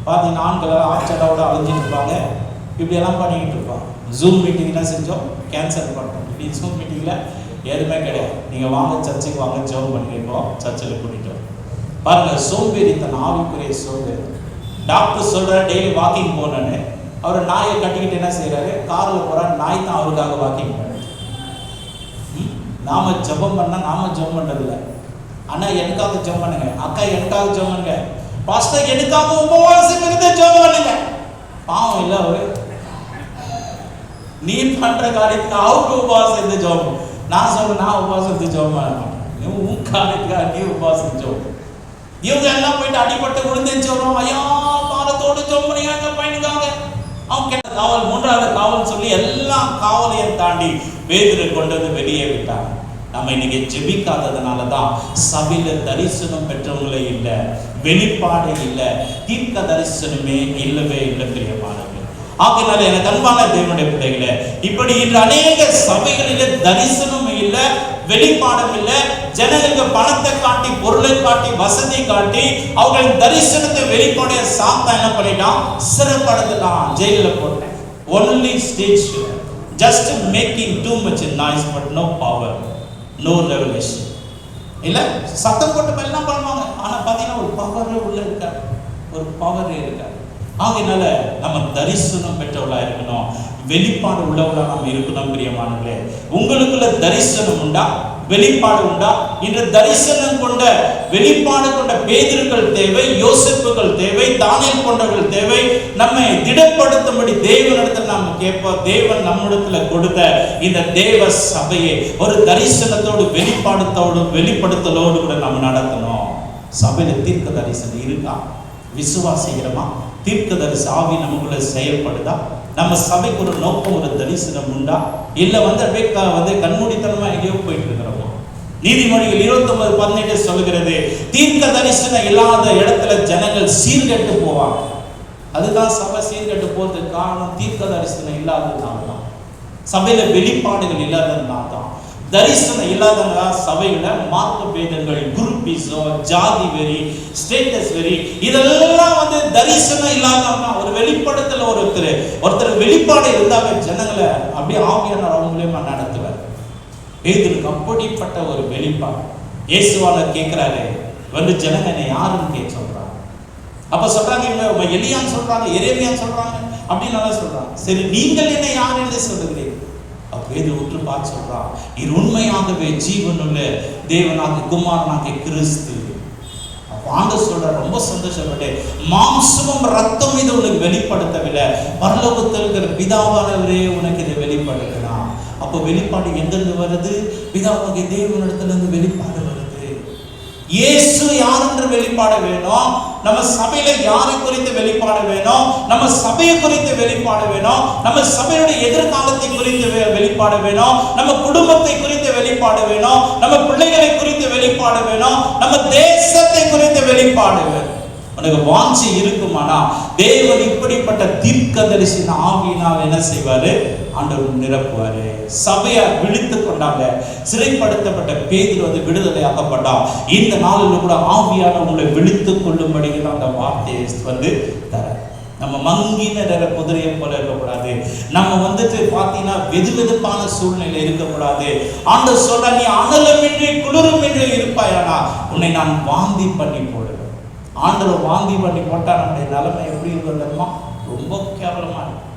பார்த்தீங்கன்னா ஆண்களை ஆச்சரோட அலைஞ்சிட்டு இருப்பாங்க. இப்படியெல்லாம் பண்ணிக்கிட்டு இருப்பாங்க. ஜூம் மீட்டிங் என்ன செஞ்சோம்? கேன்சல் பண்ணுறோம். இப்படி ஜூம் மீட்டிங்கில் எதுவுமே கிடையாது. நீங்கள் வாங்க சர்ச்சுக்கு வாங்க, ஜெபம் பண்ணிருப்போம், சர்ச்சில் கூட்டிகிட்டு பாருங்கள். சோம்பேறித்தன், ஆவிக்குரிய சோம்பேறி. டாக்டர் சொல்கிற டெய்லி வாக்கிங் போனேன்னு அவர் நாயை கட்டிக்கிட்டு என்ன செய்கிறாரு? காரில் போகிறார். நாய் தான் அவருக்காக வாக்கிங் பண்ணு. நாம ஜெபம் பண்ணால் நாம ஜெபம் பண்ணுறதில்ல. அண்ணா எனக்காக ஜெபம் பண்ணுங்க, அக்கா எனக்காக ஜெபம் பண்ணுங்க, பாஸ்டர் எனக்காக உபவாசம் இருந்து ஜெபம் பண்ணுங்க. பாவம் இல்லை அவரு. நீ பண்ற காரியத்துக்கு அவருக்கு உபவாசம் இருந்து ஜெபம். நான் சொல்றேன், நான் உபவாசம் இருந்து ஜெபம் பண்ண மாட்டேன். உன் காரியத்துக்காக நீ உபவாசம் ஜெபம். இவங்க எல்லாம் போயிட்டு அடிபட்டு விழுந்து சொல்றோம், ஐயா பாரத்தோடு ஜெபம் பண்ணியாங்க பையனுக்காக. அவன் கேட்ட காவல், மூன்றாவது காவல் சொல்லி எல்லாம் காவலையும் தாண்டி பேதுரு கொண்டு வந்து வெளியே விட்டாங்க. நம்ம இன்னைக்கு ஜெபிக்காததுனால தான் சபையில தரிசனம் பெற்றவங்களே இல்லை, வெளிப்பாடு இல்லை, தீர்க்க தரிசனமே இல்லவே இல்லை பிரியமானவர்களே. ஆகையினால எனக்கு அன்பான தேவனுடைய பிள்ளைகளே, இப்படி இன்று அநேக சபைகளிலே தரிசனம் இல்லை, வெளிப்பாடும் இல்லை. ஜனங்களுக்கு பணத்தை காட்டி, பொருளை காட்டி, வசதி காட்டி அவர்கள் தரிசனத்தை வெளிப்பாடைய சாத்தா என்ன பண்ணிட்டான்? சிறப்படுத்தலாம், ஜெயிலில் போட்டேன். Only stage, just making too much noise but no power, no revelation. இல்ல சத்தம் போட்டு எல்லாம் பண்ணுவாங்க, ஆனா பாத்தீங்கன்னா ஒரு பவர் உள்ள இருக்காது, ஒரு பவர் இருக்காது. ஆகையினால நம்ம தரிசனம் பெற்றவளா இருக்கணும், வெளிப்பாடு உள்ளவளா நம்ம இருக்கணும் பிரியமானவர்களே. உங்களுக்குள்ள தரிசனம் உண்டா? வெளிப்பாடு உண்டா? இன்று தரிசனம் கொண்ட, வெளிப்பாடு கொண்ட பேதுருக்கள் தேவை, யோசேப்புகள் தேவை, தானியேல் போன்றவர்கள் தேவை. நம்மை திடப்படுத்தும்படி தேவனிடத்தில் நாம் கேட்போம். தேவன் நம்மிடத்துல கொடுத்த இந்த தேவ சபையை ஒரு தரிசனத்தோடு, வெளிப்படுத்தலோடு கூட நம்ம நடத்தணும். சபையில தீர்க்க தரிசனம் இருக்கா? விசுவாசிக்கிறோமா? தீர்க்க தரிசன ஆவி நமக்குள்ள செயல்படுதா? நம்ம சபைக்கு ஒரு நோக்கம், ஒரு தரிசனம் உண்டா? இல்ல அப்படியே கண்மூடித்தனமா எங்கேயோ போயிட்டு இருக்கிறோம். நீதிமொழிகள் 29:18 சொல்லுகிறது, தீர்க்க தரிசனம் இல்லாத இடத்துல ஜனங்கள் சீர்கெட்டு போவாங்க. அதுதான் சபை சீர்கெட்டு போறதுக்கு காரணம் தீர்க்க தரிசனம் இல்லாததுனால தான், சபையில வெளிப்பாடுகள் இல்லாததுனால தான். தரிசனம் இல்லாதவங்க சபையில மார்க்க பேதங்கள், குரூப்பிசம், ஜாதி வெறி, ஸ்டேட்டஸ் வெறி, இதெல்லாம் தரிசனம் இல்லாதவங்க. ஒரு வெளிப்படுத்தல ஒருத்தர் வெளிப்பாடு இருந்தாவே ஜனங்களை அப்படியே ஆவியானவர் அவங்க மூலமா நடத்துவார். பேதுருக்கு அப்படிப்பட்ட ஒரு வெளிப்பாடு. இயேசுவானவர் கேட்கிறாரு, ஜனங்க என்ன யாருன்னு கேட்க சொல்றாங்க. அப்ப சொல்றாங்க, இவங்க எலியான்னு சொல்றாங்க, எரேமியான்னு சொல்றாங்க, அப்படின்னு நல்லா சொல்றாங்க. சரி, நீங்கள் என்ன யார் என்று சொல்லுகிறீர்கள்? பேதுரு உற்று பார்த்து சொல்றான், நீர் உண்மையாகவே ஜீவனுள்ள தேவனாகிய குமாரனாகிய கிறிஸ்து. ஆண்டவர் சொல்ற, ரொம்ப சந்தோஷப்பட்டேன், மாம்சமும் ரத்தம் இது உனக்கு வெளிப்படுத்தவில்லை, பரலோகத்தில் இருக்கிற பிதாவானவரே உனக்கு இதை வெளிப்படுத்தலாம். அப்போ வெளிப்பாடு எங்கிருந்து வருது? பிதாவாகிய தேவனிடத்திலிருந்து வெளிப்பாடு வருது. இயேசு யார் என்று வெளிப்பாடு வேணும். நம்ம சபையில யாரை குறித்து வெளிப்பாடு வேணும்? நம்ம சபையை குறித்து வெளிப்பாடு வேணும். நம்ம சபையுடைய எதிர்காலத்தை குறித்து வெளிப்பாடு வேணும். நம்ம குடும்பத்தை குறித்து வெளிப்பாடு வேணும். நம்ம பிள்ளைகளை குறித்து வெளிப்பாடு வேணும். நம்ம தேசத்தை குறித்து வெளிப்பாடு வேணும். உனக்கு வாஞ்சி இருக்குமானா தேவன் இப்படிப்பட்ட தீர்க்கதரிசன ஆவியினால் என்ன செய்வாரு? ஆண்டவர் நிரப்புவாரு. சபையை விழித்து கொண்டாங்க. சிறைப்படுத்தப்பட்ட பேதுரு விடுதலை ஆக்கப்பட்டான். இந்த நாளில் கூட ஆவியான உங்களை விழித்து கொள்ளும்படி அந்த வார்த்தையை தர. நம்ம மங்கின குதிரையை போல இருக்கக்கூடாது. நம்ம பார்த்தீங்கன்னா வெதுவெதுப்பான சூழ்நிலை இருக்கக்கூடாது. ஆண்டவர் சொல்ற, நீ அனலமின்றி குளிருமின்றி இருப்பாயானா உன்னை நான் வாந்தி பண்ணி போடுவேன். ஆண்டவர் வாந்தி பண்ணி போட்டா நம்முடைய நிலைமை எப்படி இருக்கிறதுமா? ரொம்ப கேவலமா இருக்கு.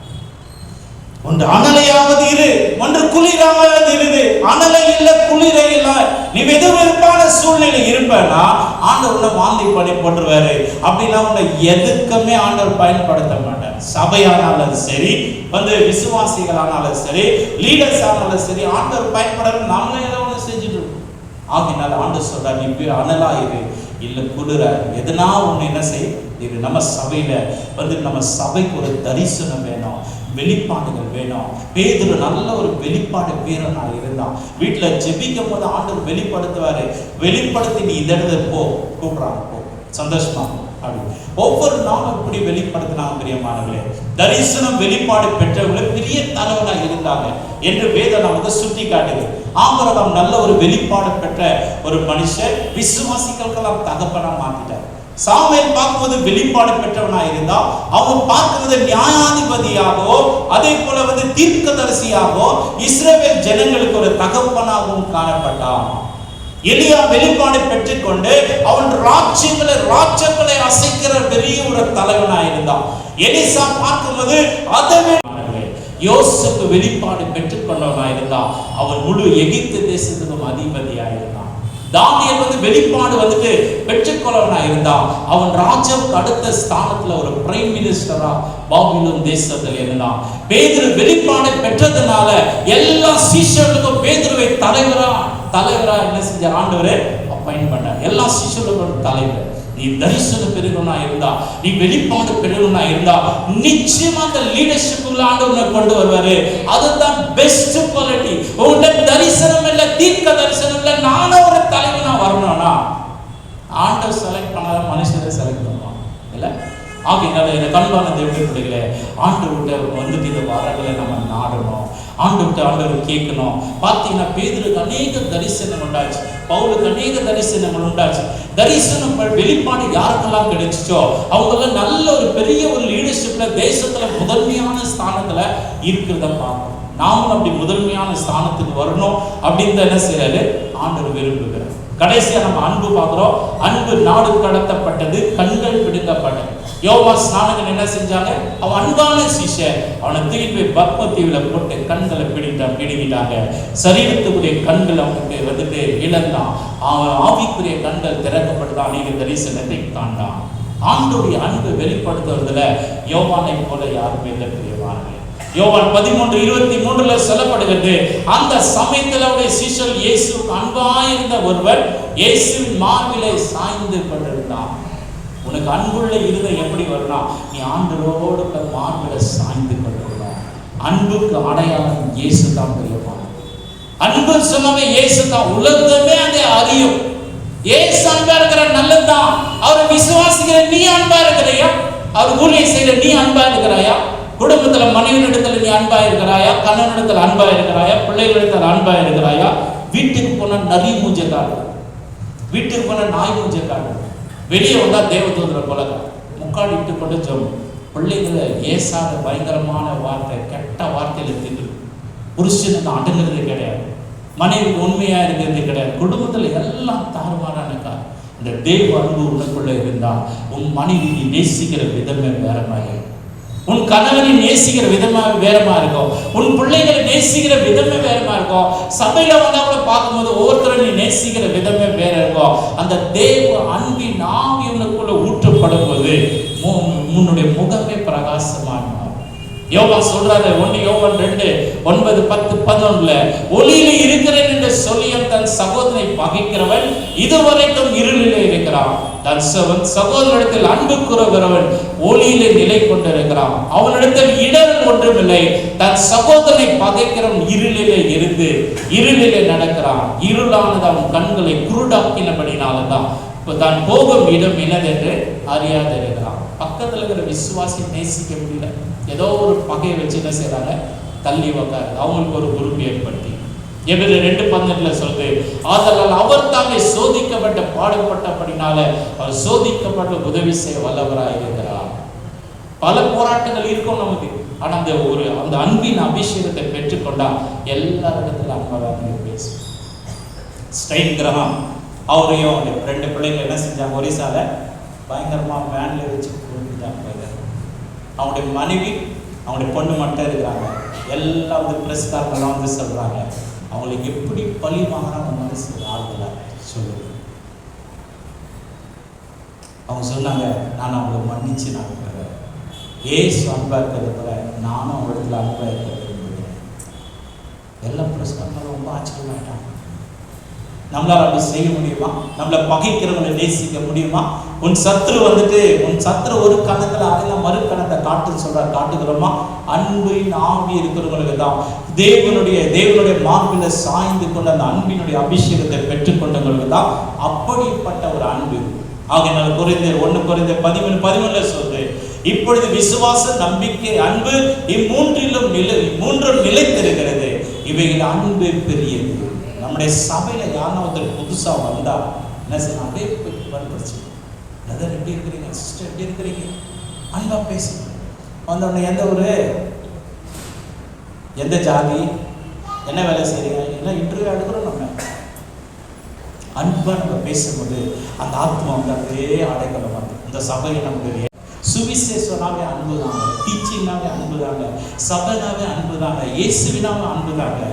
ஒன்று அனலையாவது இரு, ஒன்று குளிராவது இரு. அனலை இல்லை, குளிரே இல்லை. நீ வெதுவெதுப்பான சூழ்நிலை இருப்பேன்னா ஆண்டவர் வாந்தி பண்ணி போட்டுருவாரு. அப்படின்னா உன்னை எதுக்குமே ஆண்டவர் பயன்படுத்த மாட்டார். சபையானாலும் சரி, விசுவாசிகளானாலும் சரி, லீடர்ஸ் ஆனாலும் சரி, ஆண்டவர் பயன்படுற நம்மளே ஏதோ ஒன்று செஞ்சுட்டு இருக்கோம். ஆகினால ஆண்டவர் சொல்றார், நீ அனலாயிரு, இல்லை கொடுறாரு. எதனா ஒன்று என்ன செய்ய, இது நம்ம சபையில் வந்து நம்ம சபைக்கு ஒரு தரிசனம் வேணும், வெளிப்பாடுகள் வேணும். பேதுரு நல்ல ஒரு வெளிப்பாடு வீரனாக இருந்தான். வீட்டில் ஜெபிக்கும் போது ஆண்டவர் வெளிப்படுத்துவார். வெளிப்படுத்தி நீ இந்த இடத்துல போ, கூப்பிட்றாங்க, போ, சந்தோஷமா அப்படி ஒவ்வொரு நாளும் இப்படி வெளிப்படுத்தினாங்க. பிரியமானவர்களே, தரிசனம் வெளிப்பாடு பெற்றவங்களே பெரிய தலைவனாக இருந்தாங்க என்று வேதம் நமக்கு சுட்டி காட்டுது. ஆபிரகாம் நல்ல ஒரு வெளிப்பாடு பெற்ற ஒரு மனுஷன், விசுவாசிகளுக்கெல்லாம் தகப்பனா மாத்திட்டார். சாமுவேல் பார்க்கும்போது வெளிப்பாடு பெற்றவனாக இருந்தா, அவன் பார்க்கிறது நியாயாதிபதியாகவோ அதே போல வந்து தீர்க்கதரிசியாகவோ இஸ்ரவேல் ஜனங்களுக்கு ஒரு தகப்பனாகவும் காணப்பட்டான். எலியா வெளிப்பாடு பெற்றுக்கொண்டு அவன் ராஜ்யங்களை அசைக்கிற பெரிய ஒரு தலைவனாக இருந்தான். எலிசா பார்க்கும்போது அதை யோசேப்பு வெளிப்பாடு பெற்றுக்கொண்டவனாக இருந்தான். அவன் முழு எகிப்து தேசத்துக்கும் அதிபதியாக இருந்தான். தானியேல் வந்து வெளிப்பாடு வந்துட்டு பெற்றுக்கொள்ளவனா இருந்தான். அவன் ராஜாவுக்கு அடுத்த ஸ்தானத்துல ஒரு பிரைம் மினிஸ்டரா பாபிலோன் தேசத்தில் இருந்தான். பேதுரு வெளிப்பாடு பெற்றதுனால எல்லா சீஷர்களுக்கும் பேதுருவை தலைவரா என்ன செஞ்சார், ஆண்டவரே அப்பாயிண்ட் பண்ணார். எல்லா சீஷர்களுக்கும் தலைவர். நீ தரிசனம் பெருகனா இருந்தா, நீ வெளிப்பாடு பெருகனா இருந்தா, நிச்சயமா அந்த லீடர்ஷிப்புக்குள்ள ஆண்டவரை கொண்டு வருவாரு. அதுதான் பெஸ்ட் குவாலிட்டி. உங்கள்கிட்ட தரிசனம் இல்லை, தீர்க்க தரிசனம் இல்லை, நானும் ஒரு தலைவனா வரணும்னா ஆண்டவர் செலக்ட் பண்ணாத மனுஷரை செலக்ட் பண்ணுவான் இல்லை. ஆகையினால இந்த கண்பான தேவனுடைய பிள்ளைகளே, ஆண்டவர்கிட்ட வந்துட்டு இந்த வாரங்களை நம்ம நாடணும், ஆண்டவர் கேட்கணும். பார்த்தீங்கன்னா பேதுருக்கு அநேக தரிசனம் உண்டாச்சு, பவுலுக்கு அநேக தரிசனங்கள் உண்டாச்சு. தரிசனம் வெளிப்பாடு யாருக்கெல்லாம் கிடைச்சிச்சோ அவங்கெல்லாம் நல்ல ஒரு பெரிய ஒரு லீடர்ஷிப்ல தேசத்துல முதன்மையான ஸ்தானத்துல இருக்கிறத பார்க்கணும். நாமும் அப்படி முதன்மையான ஸ்தானத்துக்கு வரணும் அப்படின்னு என்ன செய்யறாரு, ஆண்டவர் விரும்புகிறார். கடைசியா நம்ம அன்பு பார்க்கிறோம். அன்பு நாடு கடத்தப்பட்டது, கண்கள் பிடுங்கப்பட்டது. யோவான் ஸ்நானகன் என்ன செஞ்சாங்க, அவன் அன்பான சிஷ்யன், அவனை தூக்கிட்டு போய் பத்ம தீவுல போட்டு கண்களை பிடிக்கிட்டாங்க. சரீரத்துக்குரிய கண்கள் அவனுக்கு வந்துட்டு இழந்தான். அவன் ஆவிக்குரிய கண்கள் திறக்கப்பட்டுதான் அநேக தரிசனத்தை காண்டான். ஆண்டோடைய அன்பு வெளிப்படுத்துவதில் யோவானை போல யாருமே இல்லை பிரியமானவர்களே. யோவான் 13:23 சொல்லப்படுகிறது, அந்த சமயத்தில் அவருடைய சீஷர் இயேசுக்கு அன்பாயிருந்த ஒருவர் இயேசுவின் மார்பிலே சாய்ந்து கொண்டிருந்தான். உனக்கு அன்புள்ள இருதயம் எப்படி வரணும், நீ ஆண்டவரோடு மார்பில சாய்ந்து கொண்டிருக்கணும். அன்புக்கு அடையாளம் இயேசு தான் பிரியமான. அன்பு சொன்னவே இயேசு தான். உலகமே அதை அறியும். இயேசு அன்பா இருக்கிற நல்லதுதான். அவரை விசுவாசிக்கிற நீ அன்பா இருக்கிறையா? அவர் ஊழியம் செய்யற நீ அன்பா இருக்கிறாயா? குடும்பத்துல மனைவியிடத்துல நீ அன்பா இருக்கிறாயா? கண்ணனிடத்துல அன்பா இருக்கிறாயா? பிள்ளைகளிடத்துல அன்பா இருக்கிறாயா? வீட்டுக்கு போனா நரி மூஞ்சை காட்டு, வீட்டுக்கு போனா நாய் மூஞ்சை காட்டு, வெளியே வந்தா தேவதூதரை போல முக்காடிட்டு கொண்டு ஜெபம். பிள்ளைகளை ஏசாத பயங்கரமான வார்த்தை, கெட்ட வார்த்தையில திட்டு. புருஷனுக்கு அடங்குறது கிடையாது, மனைவிக்கு உண்மையா இருக்கிறது கிடையாது. குடும்பத்துல எல்லாம் தாறுமாறான காரணம். இந்த தேவ அன்பு உனக்குள்ள இருந்தா உன் மனைவி நீ நேசிக்கிற விதமே வேற மாதிரி, உன் கணவனை நேசிக்கிற விதமாக வேறமா இருக்கும், உன் பிள்ளைகளை நேசிக்கிற விதமே வேறமா இருக்கும். சபையில வந்தா கூட பார்க்கும்போது ஒவ்வொருத்தரும் நீ நேசிக்கிற விதமே வேற இருக்கும். அந்த தேவ அன்பின் ஆவி உனக்குள்ள ஊற்றப்படும் போது உன்னுடைய முகமே பிரகாசமான. யோவான் சொல்றாரு, 1 யோவான் 2:9-10-11 ஒளியில இருக்கிறேன் என்று சொல்லியும் தன் சகோதரனை பகைக்கிறவன் இதுவரைக்கும் இருளிலே இருக்கிறான். தன் சகோதரனிடத்தில் அன்பு கூறுகிறவன் ஒளியிலே நிலை கொண்டிருக்கிறான். அவனிடத்தில் இடர்கள் ஒன்றுமில்லை. தன் சகோதரனை பகைக்கிறவன் இருளிலே இருந்து இருளிலே நடக்கிறான். இருளானது அவன் கண்களை குருடாக்கினபடினால்தான் தான் போகும் இடம் என்னதென்று அறியாத இருக்கிறான். பக்கத்தில் இருக்கிற விசுவாசி நேசிக்க முடியல, ஏதோ ஒரு பகையை வச்சு என்ன செய்யறாங்க, தள்ளி வைக்காது. அவங்களுக்கு ஒரு குரூப் ஏற்படுத்தி எபிரேயர் 2:18 சொல்லுது, ஆதலால் அவர் தாமே சோதிக்கப்பட்ட பாடுபட்டபடினால அவர் சோதிக்கப்பட்ட உதவி செய்ய வல்லவராக இருக்கிறார். பல போராட்டங்கள் இருக்கும் நமக்கு, ஆனா அந்த அன்பின் அபிஷேகத்தை பெற்றுக்கொண்டா எல்லா இடத்துல அன்பாக பேசும். ஸ்டைன் கிரஹாம் அவரையும் 2 பிள்ளைங்க என்ன செஞ்சாங்க, ஒரிசால பயங்கரமா வேன்ல வச்சு கொடுத்துட்டாங்க. அவங்களுடைய மனைவி அவங்களுடைய பொண்ணு மட்டும் இருக்கிறாங்க. எல்லா பிரஸ்காரெல்லாம் வந்து சொல்றாங்க, அவங்களுக்கு எப்படி பழி வாங்கினா மனசு ஆறுதலா சொல்லுங்க. அவங்க சொன்னாங்க, நான் அவங்களை மன்னிச்சு நான் ஏசு அன்பா இருக்கிறத நானும் அவங்க இடத்துல அன்பா இருக்கிறது. எல்லா பிரஸ்காரெல்லாம் ரொம்ப ஆச்சரியமாயிட்டாங்க. நம்மளால அப்படி செய்ய முடியுமா? நம்மளை பகைக்கிறவங்களை நேசிக்க முடியுமா? உன் சத்துரு ஒரு கணத்துல அதெல்லாம் மறு கணத்தை காட்டுன்னு சொல்றார். காட்டுகிறோமா? அன்பின் ஆவி இருக்கிறவங்களுக்கு தான் தேவனுடைய மார்பில சாய்ந்து கொண்டு அந்த அன்பினுடைய அபிஷேகத்தை பெற்றுக்கொண்டவங்களுக்கு தான் அப்படிப்பட்ட ஒரு அன்பு. ஆகையினால் Corinthians 1:13 சொல்றது, இப்பொழுது விசுவாச, நம்பிக்கை, அன்பு இம்மூன்றும் நிலைத்திருக்கிறது, இவைகள் அன்பு பெரியது. நம்முடைய சபையில யாராவது புதுசா வந்தா என்ன செய்யணும்? அப்படியே வற்புறுத்தி, பிரதர் எப்படி இருக்கிறீங்க, சிஸ்டர் எப்படி இருக்கிறீங்க, அன்பா பேசணும். வந்தோடனே எந்த ஊரு, எந்த ஜாதி, என்ன வேலை செய்றீங்க, எல்லாம் இன்டர்வியூ எடுக்கிறோம். நம்ம அன்பா நம்ம பேசும்போது அந்த ஆத்மா வந்து அப்படியே அடைக்கலம் வந்து இந்த சபையை நம்மளுடைய சுவிசேஷனாவே அன்பு தாங்க, டீச்சிங்னாவே அன்பு தாங்க, சபைனாவே அன்பு தாங்க, இயேசுவினாவே அன்பு தாங்க,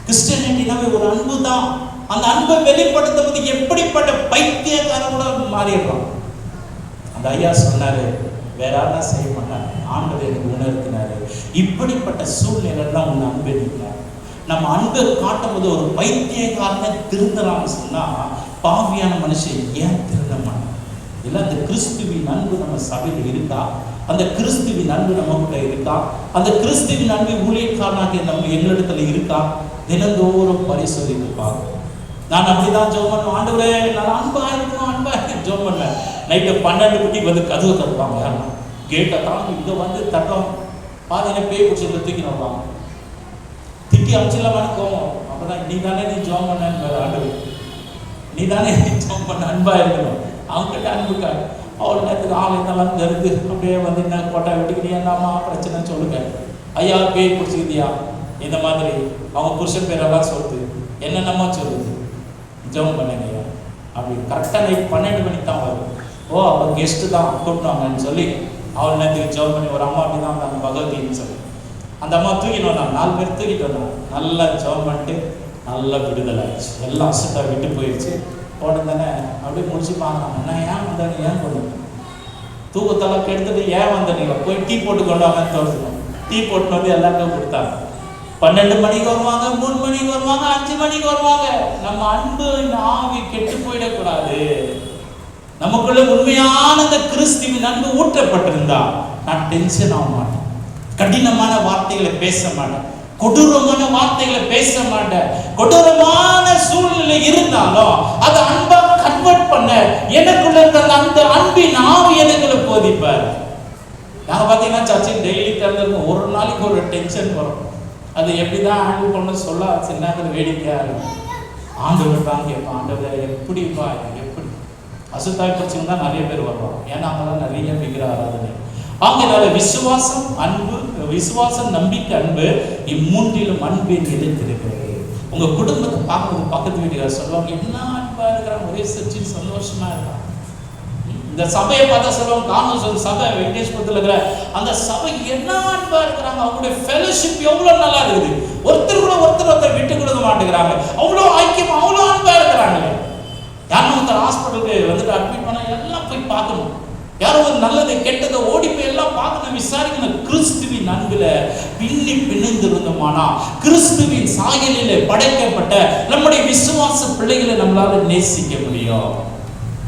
கிறிஸ்டியானிட்டினாவே ஒரு அன்பு தான். அந்த அன்பை வெளிப்படுத்தும் போது எப்படிப்பட்ட பைத்தியக்காரன் கூட மாறிடுறோம். அந்த ஐயா சொன்னாரு, வேற யாரும் செய்ய மாட்டாங்க, ஆண்டவர் எனக்கு உணர்த்தினாரு. இப்படிப்பட்ட சூழ்நிலையெல்லாம் உன் அன்பு இருக்கிறார். நம்ம அன்பை காட்டும் போது ஒரு பைத்தியக்காரனை திருந்தலாம்னு சொன்னா பாவியான மனுஷன் ஏன் திருந்த மாட்டான்? இல்லை, அந்த கிறிஸ்துவின் அன்பு நம்ம சபையில் இருக்கா? அந்த கிறிஸ்துவின் அன்பு நமக்குள்ள இருக்கா? அந்த கிறிஸ்துவின் அன்பு ஊழியக்காரனாக நம்ம எங்களிடத்துல இருக்கா? தினந்தோறும் பரிசோதித்து பார்க்கணும். நான் அப்படிதான் ஜெபம் பண்ணுவேன், ஆண்டவரே நான் அன்பா இருக்கணும் ஜெபம் பண்ணுவேன். நைட்டு 12 மணிக்கு வந்து கதவு தருவாங்க, கேட்டை தாண்டி இங்கே வந்து தட்டம் பாதையில பேய் பிடிச்சதுல தூக்கி நடுவாங்க, திட்டி அமிச்சிடலாமான்னு கோவம். அப்பதான் நீ தானே ஜெபம் பண்ண ஆண்டவர், நீ தானே ஜெபம் பண்ண, அன்பா இருக்கணும். அவங்ககிட்ட அன்புக்காக அவ்வளோ நேரத்துக்கு ஆள் என்னெல்லாம் தருது, அப்படியே வந்து என்ன கோட்டை வெட்டிக்கிட்டே என்னம்மா பிரச்சனைன்னு சொல்லுங்க. ஐயா பேய் பிடிச்சிக்கிட்டியா, இந்த மாதிரி அவங்க புருஷன் பேரெல்லாம் சொல்லுது, என்னென்னமா சொல்லுது, ஜெபம் பண்ணுங்க ஐயா அப்படி. கரெக்டாக நைட் 12 மணிக்கு தான் வரும். ஓ அவங்க கெஸ்ட்டு தான் கூப்பிட்டாங்கன்னு சொல்லி அவ்வளோ நேரத்துக்கு ஜெபம் பண்ணி ஒரு அம்மா அப்படி தான் வந்தாங்க, பகவதின்னு சொல்லி அந்த அம்மா தூக்கிட்டு வந்தாங்க. 4 பேர் தூக்கிட்டு வந்தாங்க. நல்லா ஜெபம் பண்ணிட்டு நல்லா விடுதலை ஆயிடுச்சு, எல்லாம் அசுத்தா விட்டு போயிடுச்சு. உடனே தானே அப்படியே முடிச்சு பார்க்கலாம், நான் ஏன் வந்தேன், ஏன் கொண்டு தூக்கத்தெல்லாம் கெடுத்துட்டு ஏன் வந்தீங்க, போய் டீ போட்டு கொண்டு வாங்கன்னு தோற்றுக்கணும். டீ போட்டு வந்து எல்லாருக்கும் கொடுத்தாங்க. 12 மணிக்கு வருவாங்க, 3 மணிக்கு வருவாங்க, 5 மணிக்கு வருவாங்க. நம்ம அன்பு ஆவி கெட்டு போயிடக்கூடாது. நமக்குள்ள உண்மையான அந்த கிறிஸ்துவின் அன்பு ஊற்றப்பட்டிருந்தா நான் டென்ஷன் ஆக மாட்டேன், கடினமான வார்த்தைகளை பேச மாட்டேன், கொடூரமான வார்த்தைகளை பேச மாட்டேன். கொடூரமான சூழ்நிலை இருந்தாலும் அதை அன்பா கன்வெர்ட் பண்ண எனக்குள்ள இருந்த அந்த அன்பின் ஆவி எனக்குள்ள போதிப்பார். நாங்கள் பார்த்தீங்கன்னா சர்ச்சில் டெய்லி திறந்திருக்கோம். ஒரு நாளைக்கு ஒரு டென்ஷன் வரும், அது எப்படிதான் ஹேண்டில் பண்ண சொல்ல சின்ன வேடிக்கையா இருக்கும். ஆண்டவர் தான் கேட்பான், ஆண்டவர் எப்படிப்பா, எப்படி அசுத்தாய் பிரச்சனை தான் நிறைய பேர் வருவாங்க, ஏன்னா அங்கதான் நிறைய விக்கிர ஆராதனை. ஆகையினால விசுவாசம், அன்பு, விசுவாசம், நம்பிக்கை, அன்பு இம்மூன்றிலும் அன்பு நிலைத்திருக்கிறது. உங்க குடும்பத்தை பார்க்கும்போது பக்கத்து வீட்டுக்காரர் சொல்லுவாங்க, என்ன அன்பா இருக்கிறாங்க, ஒரே சர்ச்சி சந்தோஷமா இருக்காங்க. இந்த சபையை பார்த்தா சொல்லுவாங்க, காரணம் சபை வெங்கடேஸ்வரத்தில் இருக்கிற அந்த சபை என்ன அன்பா இருக்கிறாங்க, அவங்களுடைய ஃபெலோஷிப் எவ்வளவு நல்லா இருக்குது, ஒருத்தர் கூட ஒருத்தர் விட்டு கொடுக்க மாட்டேங்கிறாங்க, அவ்வளோ ஐக்கியம், அவ்வளோ அன்பா இருக்கிறாங்க. யாரும் ஒருத்தர் ஹாஸ்பிட்டலுக்கு வந்துட்டு அட்மிட் பண்ணா எல்லாம் போய் பார்க்கணும், யாரும் ஒரு நல்லதை கெட்டதை ஓடி போய் எல்லாம் பார்க்கணும், விசாரிக்கணும். கிறிஸ்துவின் அன்புல பிணைந்து இருந்தோமானா, கிறிஸ்துவின் சாயலிலே படைக்கப்பட்ட நம்முடைய விசுவாச பிள்ளைகளை நம்மளால நேசிக்க முடியும்.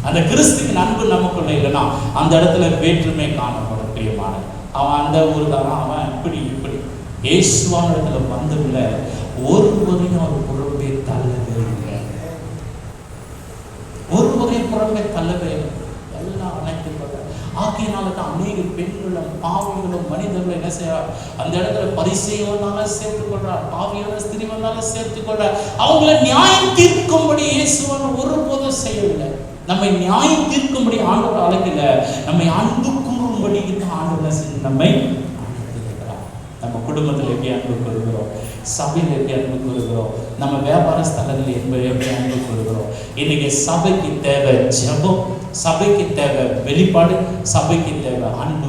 அந்த கிறிஸ்துவின் அன்பு நமக்குள்ள இல்லைன்னா அந்த இடத்துல வேற்றுமை காணப்படும். பிரியமான அவன் அந்த ஊருக்காரன், அவன் இப்படி இயேசுவான இடத்துல வந்ததுல ஒருவரையும் ஒரு புறம்பே தள்ளவே இல்லை, ஒருவரையும் புறம்பே தள்ளவே இல்லை, எல்லாம் அனைத்து. ஆகையினால தான் அநேக பெண்களும் பாவிகளும் மனிதர்களும் என்ன செய்யறார், அந்த இடத்துல பரிசேயன் வந்தாலும் சேர்த்துக் கொள்றார், பாவியான ஸ்திரீ வந்தாலும் சேர்த்துக் கொள்றார். அவங்களை நியாயம் தீர்க்கும்படி இயேசுவான் ஒருபோதும் செய்யவில்லை. நம்மை நியாயம் தீர்க்கும்படி ஆண்டவர் அழைக்கல, நம்மை அன்பு கூறும்படி ஆண்டவர் நம்மை அழைக்கிறார். நம்ம குடும்பத்தில் எப்படி அன்பு கூறுகிறோம், சபையில் எப்படி அன்பு கூறுகிறோம், நம்ம வியாபார ஸ்தலத்தில் எப்படி அன்பு கூறுகிறோம். இன்னைக்கு சபைக்கு தேவை ஜெபம், சபைக்கு தேவை வெளிப்பாடு, சபைக்கு தேவை அன்பு